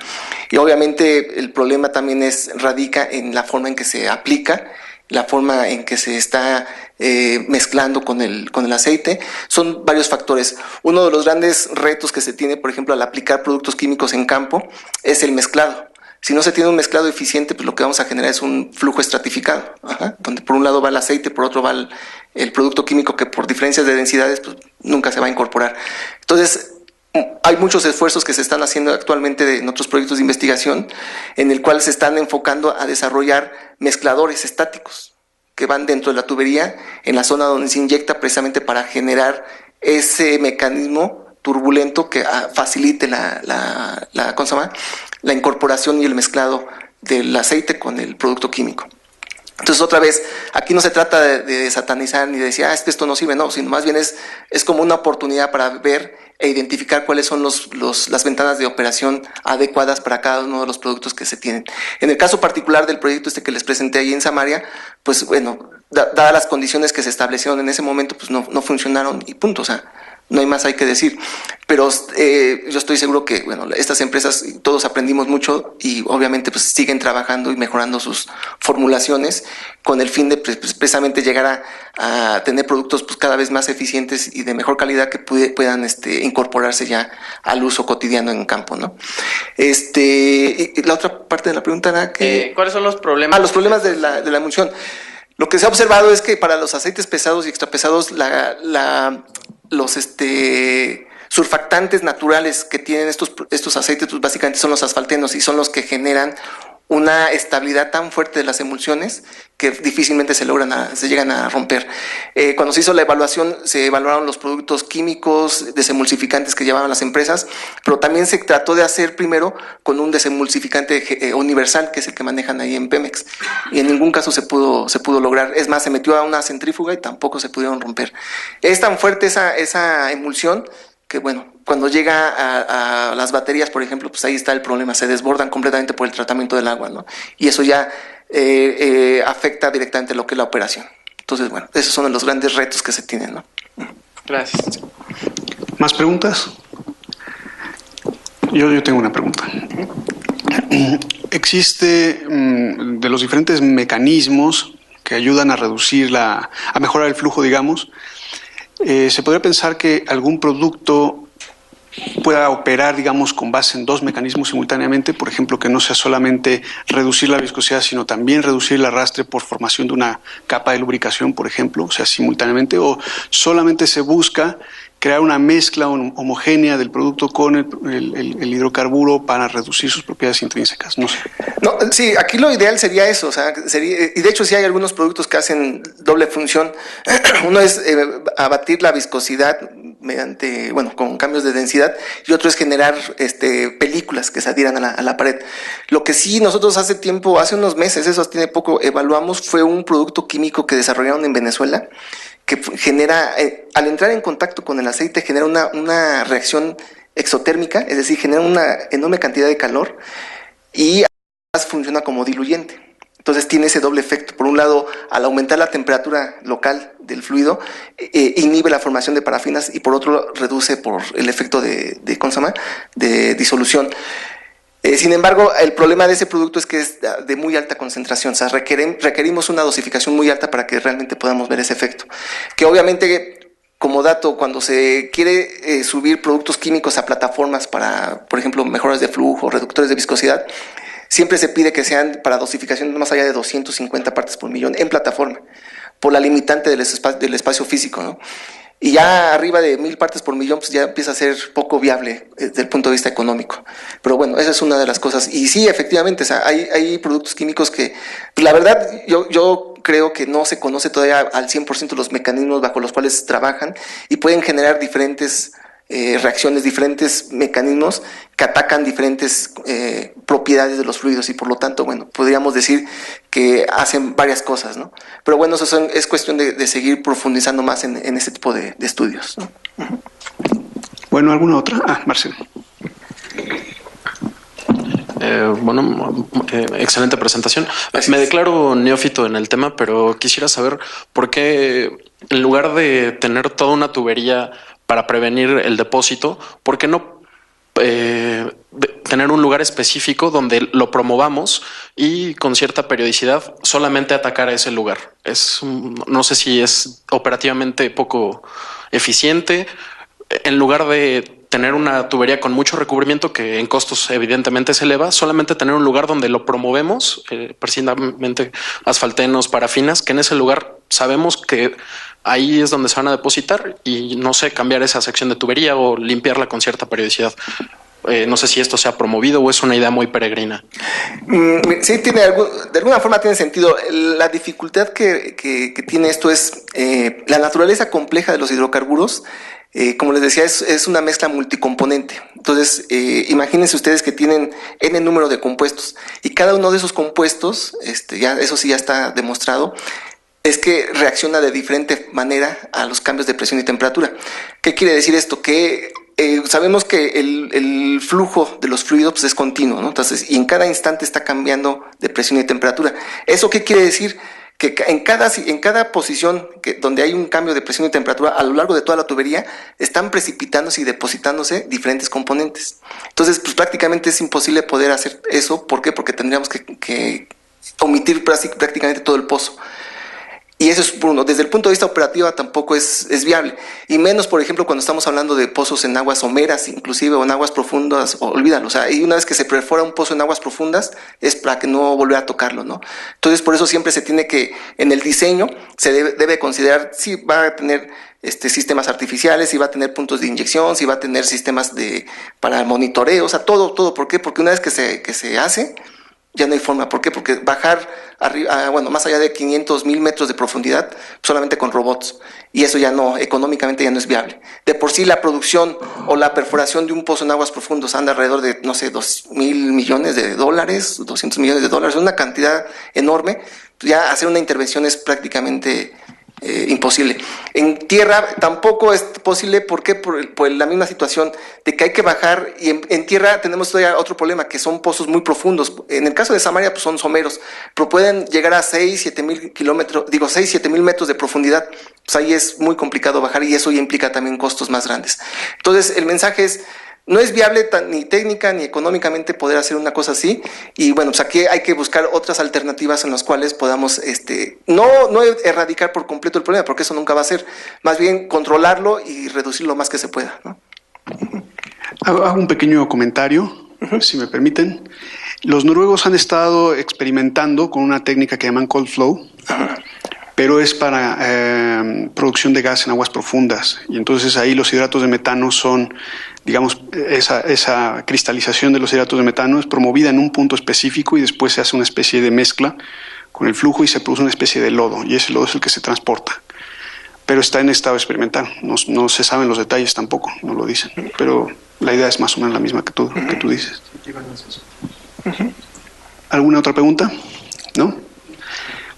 Y obviamente el problema también radica en la forma en que se aplica, la forma en que se está mezclando con el aceite. Son varios factores. Uno de los grandes retos que se tiene, por ejemplo, al aplicar productos químicos en campo, es el mezclado. Si no se tiene un mezclado eficiente, pues lo que vamos a generar es un flujo estratificado, donde por un lado va el aceite, por otro va el producto químico que por diferencias de densidades pues nunca se va a incorporar. Entonces, hay muchos esfuerzos que se están haciendo actualmente en otros proyectos de investigación en el cual se están enfocando a desarrollar mezcladores estáticos que van dentro de la tubería en la zona donde se inyecta, precisamente para generar ese mecanismo turbulento que facilite la incorporación y el mezclado del aceite con el producto químico. Entonces, otra vez, aquí no se trata de satanizar ni de decir, esto no sirve, no, sino más bien es como una oportunidad para ver e identificar cuáles son las ventanas de operación adecuadas para cada uno de los productos que se tienen. En el caso particular del proyecto que les presenté ahí en Samaria, pues bueno, dadas las condiciones que se establecieron en ese momento, pues no funcionaron y punto, o sea, no hay más hay que decir. Pero yo estoy seguro que, bueno, estas empresas, todos aprendimos mucho y obviamente pues siguen trabajando y mejorando sus formulaciones con el fin de precisamente llegar a tener productos pues cada vez más eficientes y de mejor calidad que puedan incorporarse ya al uso cotidiano en campo, ¿no? Y la otra parte de la pregunta era que... ¿Cuáles son los problemas? Los problemas de la emulsión. Lo que se ha observado es que para los aceites pesados y extrapesados, los surfactantes naturales que tienen estos aceites, pues básicamente son los asfaltenos y son los que generan una estabilidad tan fuerte de las emulsiones que difícilmente se llegan a romper. Cuando se hizo la evaluación, se evaluaron los productos químicos, desemulsificantes que llevaban las empresas, pero también se trató de hacer primero con un desemulsificante universal, que es el que manejan ahí en Pemex, y en ningún caso se pudo lograr. Es más, se metió a una centrífuga y tampoco se pudieron romper. Es tan fuerte esa emulsión que, bueno, cuando llega a las baterías, por ejemplo, pues ahí está el problema, se desbordan completamente por el tratamiento del agua, ¿no? Y eso ya afecta directamente lo que es la operación. Entonces, bueno, esos son los grandes retos que se tienen, ¿no? Gracias. ¿Más preguntas? Yo tengo una pregunta. ¿Existe de los diferentes mecanismos que ayudan a reducir a mejorar el flujo, digamos, se podría pensar que algún producto pueda operar, digamos, con base en dos mecanismos simultáneamente, por ejemplo, que no sea solamente reducir la viscosidad, sino también reducir el arrastre por formación de una capa de lubricación, por ejemplo, o sea, simultáneamente, o solamente se busca crear una mezcla homogénea del producto con el hidrocarburo para reducir sus propiedades intrínsecas, no sé. No, sí, aquí lo ideal sería eso, o sea, y de hecho sí hay algunos productos que hacen doble función. Uno es abatir la viscosidad mediante, bueno, con cambios de densidad, y otro es generar películas que se adhieran a la pared. Lo que sí nosotros hace unos meses, eso tiene poco, evaluamos, fue un producto químico que desarrollaron en Venezuela, que genera, al entrar en contacto con el aceite, genera una reacción exotérmica, es decir, genera una enorme cantidad de calor y además funciona como diluyente. Entonces tiene ese doble efecto. Por un lado, al aumentar la temperatura local del fluido, inhibe la formación de parafinas y por otro reduce por el efecto ¿cómo se llama?, de disolución. Sin embargo, el problema de ese producto es que es de muy alta concentración, o sea, requerimos una dosificación muy alta para que realmente podamos ver ese efecto. Que obviamente, como dato, cuando se quiere subir productos químicos a plataformas para, por ejemplo, mejoras de flujo, reductores de viscosidad, siempre se pide que sean para dosificación más allá de 250 partes por millón en plataforma, por la limitante del espacio físico, ¿no? Y ya arriba de 1000 partes por millón, pues ya empieza a ser poco viable desde el punto de vista económico. Pero bueno, esa es una de las cosas. Y sí, efectivamente, o sea, hay productos químicos que, pues la verdad, yo creo que no se conoce todavía al 100% los mecanismos bajo los cuales trabajan y pueden generar diferentes reacciones, diferentes mecanismos que atacan diferentes propiedades de los fluidos y por lo tanto, bueno, podríamos decir que hacen varias cosas, ¿no? Pero bueno, eso es cuestión de seguir profundizando más en este tipo de estudios, ¿no? Bueno, ¿alguna otra? Marcelo. Excelente presentación. Gracias. Me declaro neófito en el tema, pero quisiera saber por qué en lugar de tener toda una tubería para prevenir el depósito, ¿por qué no tener un lugar específico donde lo promovamos y con cierta periodicidad solamente atacar a ese lugar? No sé si es operativamente poco eficiente. En lugar de tener una tubería con mucho recubrimiento que en costos evidentemente se eleva, solamente tener un lugar donde lo promovemos, precisamente asfaltenos, parafinas, que en ese lugar sabemos que ahí es donde se van a depositar y no sé, cambiar esa sección de tubería o limpiarla con cierta periodicidad. No sé si esto se ha promovido o es una idea muy peregrina. Sí, de alguna forma tiene sentido. La dificultad que tiene esto es la naturaleza compleja de los hidrocarburos. Como les decía, es una mezcla multicomponente. Entonces, imagínense ustedes que tienen n número de compuestos y cada uno de esos compuestos, eso sí ya está demostrado, es que reacciona de diferente manera a los cambios de presión y temperatura. ¿Qué quiere decir esto? Que sabemos que el flujo de los fluidos pues, es continuo, ¿no? Entonces, y en cada instante está cambiando de presión y temperatura. ¿Eso qué quiere decir? Que en cada posición donde hay un cambio de presión y temperatura a lo largo de toda la tubería están precipitándose y depositándose diferentes componentes. Entonces, pues prácticamente es imposible poder hacer eso. ¿Por qué? Porque tendríamos que omitir prácticamente todo el pozo. Y eso es por uno. Desde el punto de vista operativo tampoco es viable. Y menos, por ejemplo, cuando estamos hablando de pozos en aguas someras, inclusive, o en aguas profundas, olvídalo. O sea, y una vez que se perfora un pozo en aguas profundas, es para que no volver a tocarlo, ¿no? Entonces, por eso siempre se tiene que, en el diseño, se debe considerar si va a tener sistemas artificiales, si va a tener puntos de inyección, si va a tener sistemas para monitoreo, o sea, todo. ¿Por qué? Porque una vez que se hace, ya no hay forma. ¿Por qué? Porque bajar arriba, más allá de 500,000 metros de profundidad solamente con robots. Y eso ya no, económicamente ya no es viable. De por sí la producción o la perforación de un pozo en aguas profundas anda alrededor de, no sé, $2,000 millones, $200 millones, una cantidad enorme. Ya hacer una intervención es prácticamente imposible. En tierra tampoco es posible. ¿Por qué? Por la misma situación de que hay que bajar, y en tierra tenemos todavía otro problema, que son pozos muy profundos. En el caso de Samaria pues son someros, pero pueden llegar a 6-7 mil metros de profundidad. Pues ahí es muy complicado bajar y eso ya implica también costos más grandes. Entonces el mensaje es: no es viable ni técnica ni económicamente poder hacer una cosa así. Y bueno, pues aquí hay que buscar otras alternativas en las cuales podamos no erradicar por completo el problema, porque eso nunca va a ser. Más bien controlarlo y reducir lo más que se pueda, ¿no? Hago un pequeño comentario, si me permiten. Los noruegos han estado experimentando con una técnica que llaman cold flow, pero es para producción de gas en aguas profundas. Y entonces ahí los hidratos de metano son, digamos, esa cristalización de los hidratos de metano es promovida en un punto específico y después se hace una especie de mezcla con el flujo y se produce una especie de lodo, y ese lodo es el que se transporta. Pero está en estado experimental, no se saben los detalles tampoco, no lo dicen, pero la idea es más o menos la misma que tú dices. ¿Alguna otra pregunta? ¿No?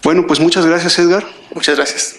Bueno, pues muchas gracias, Edgar. Muchas gracias.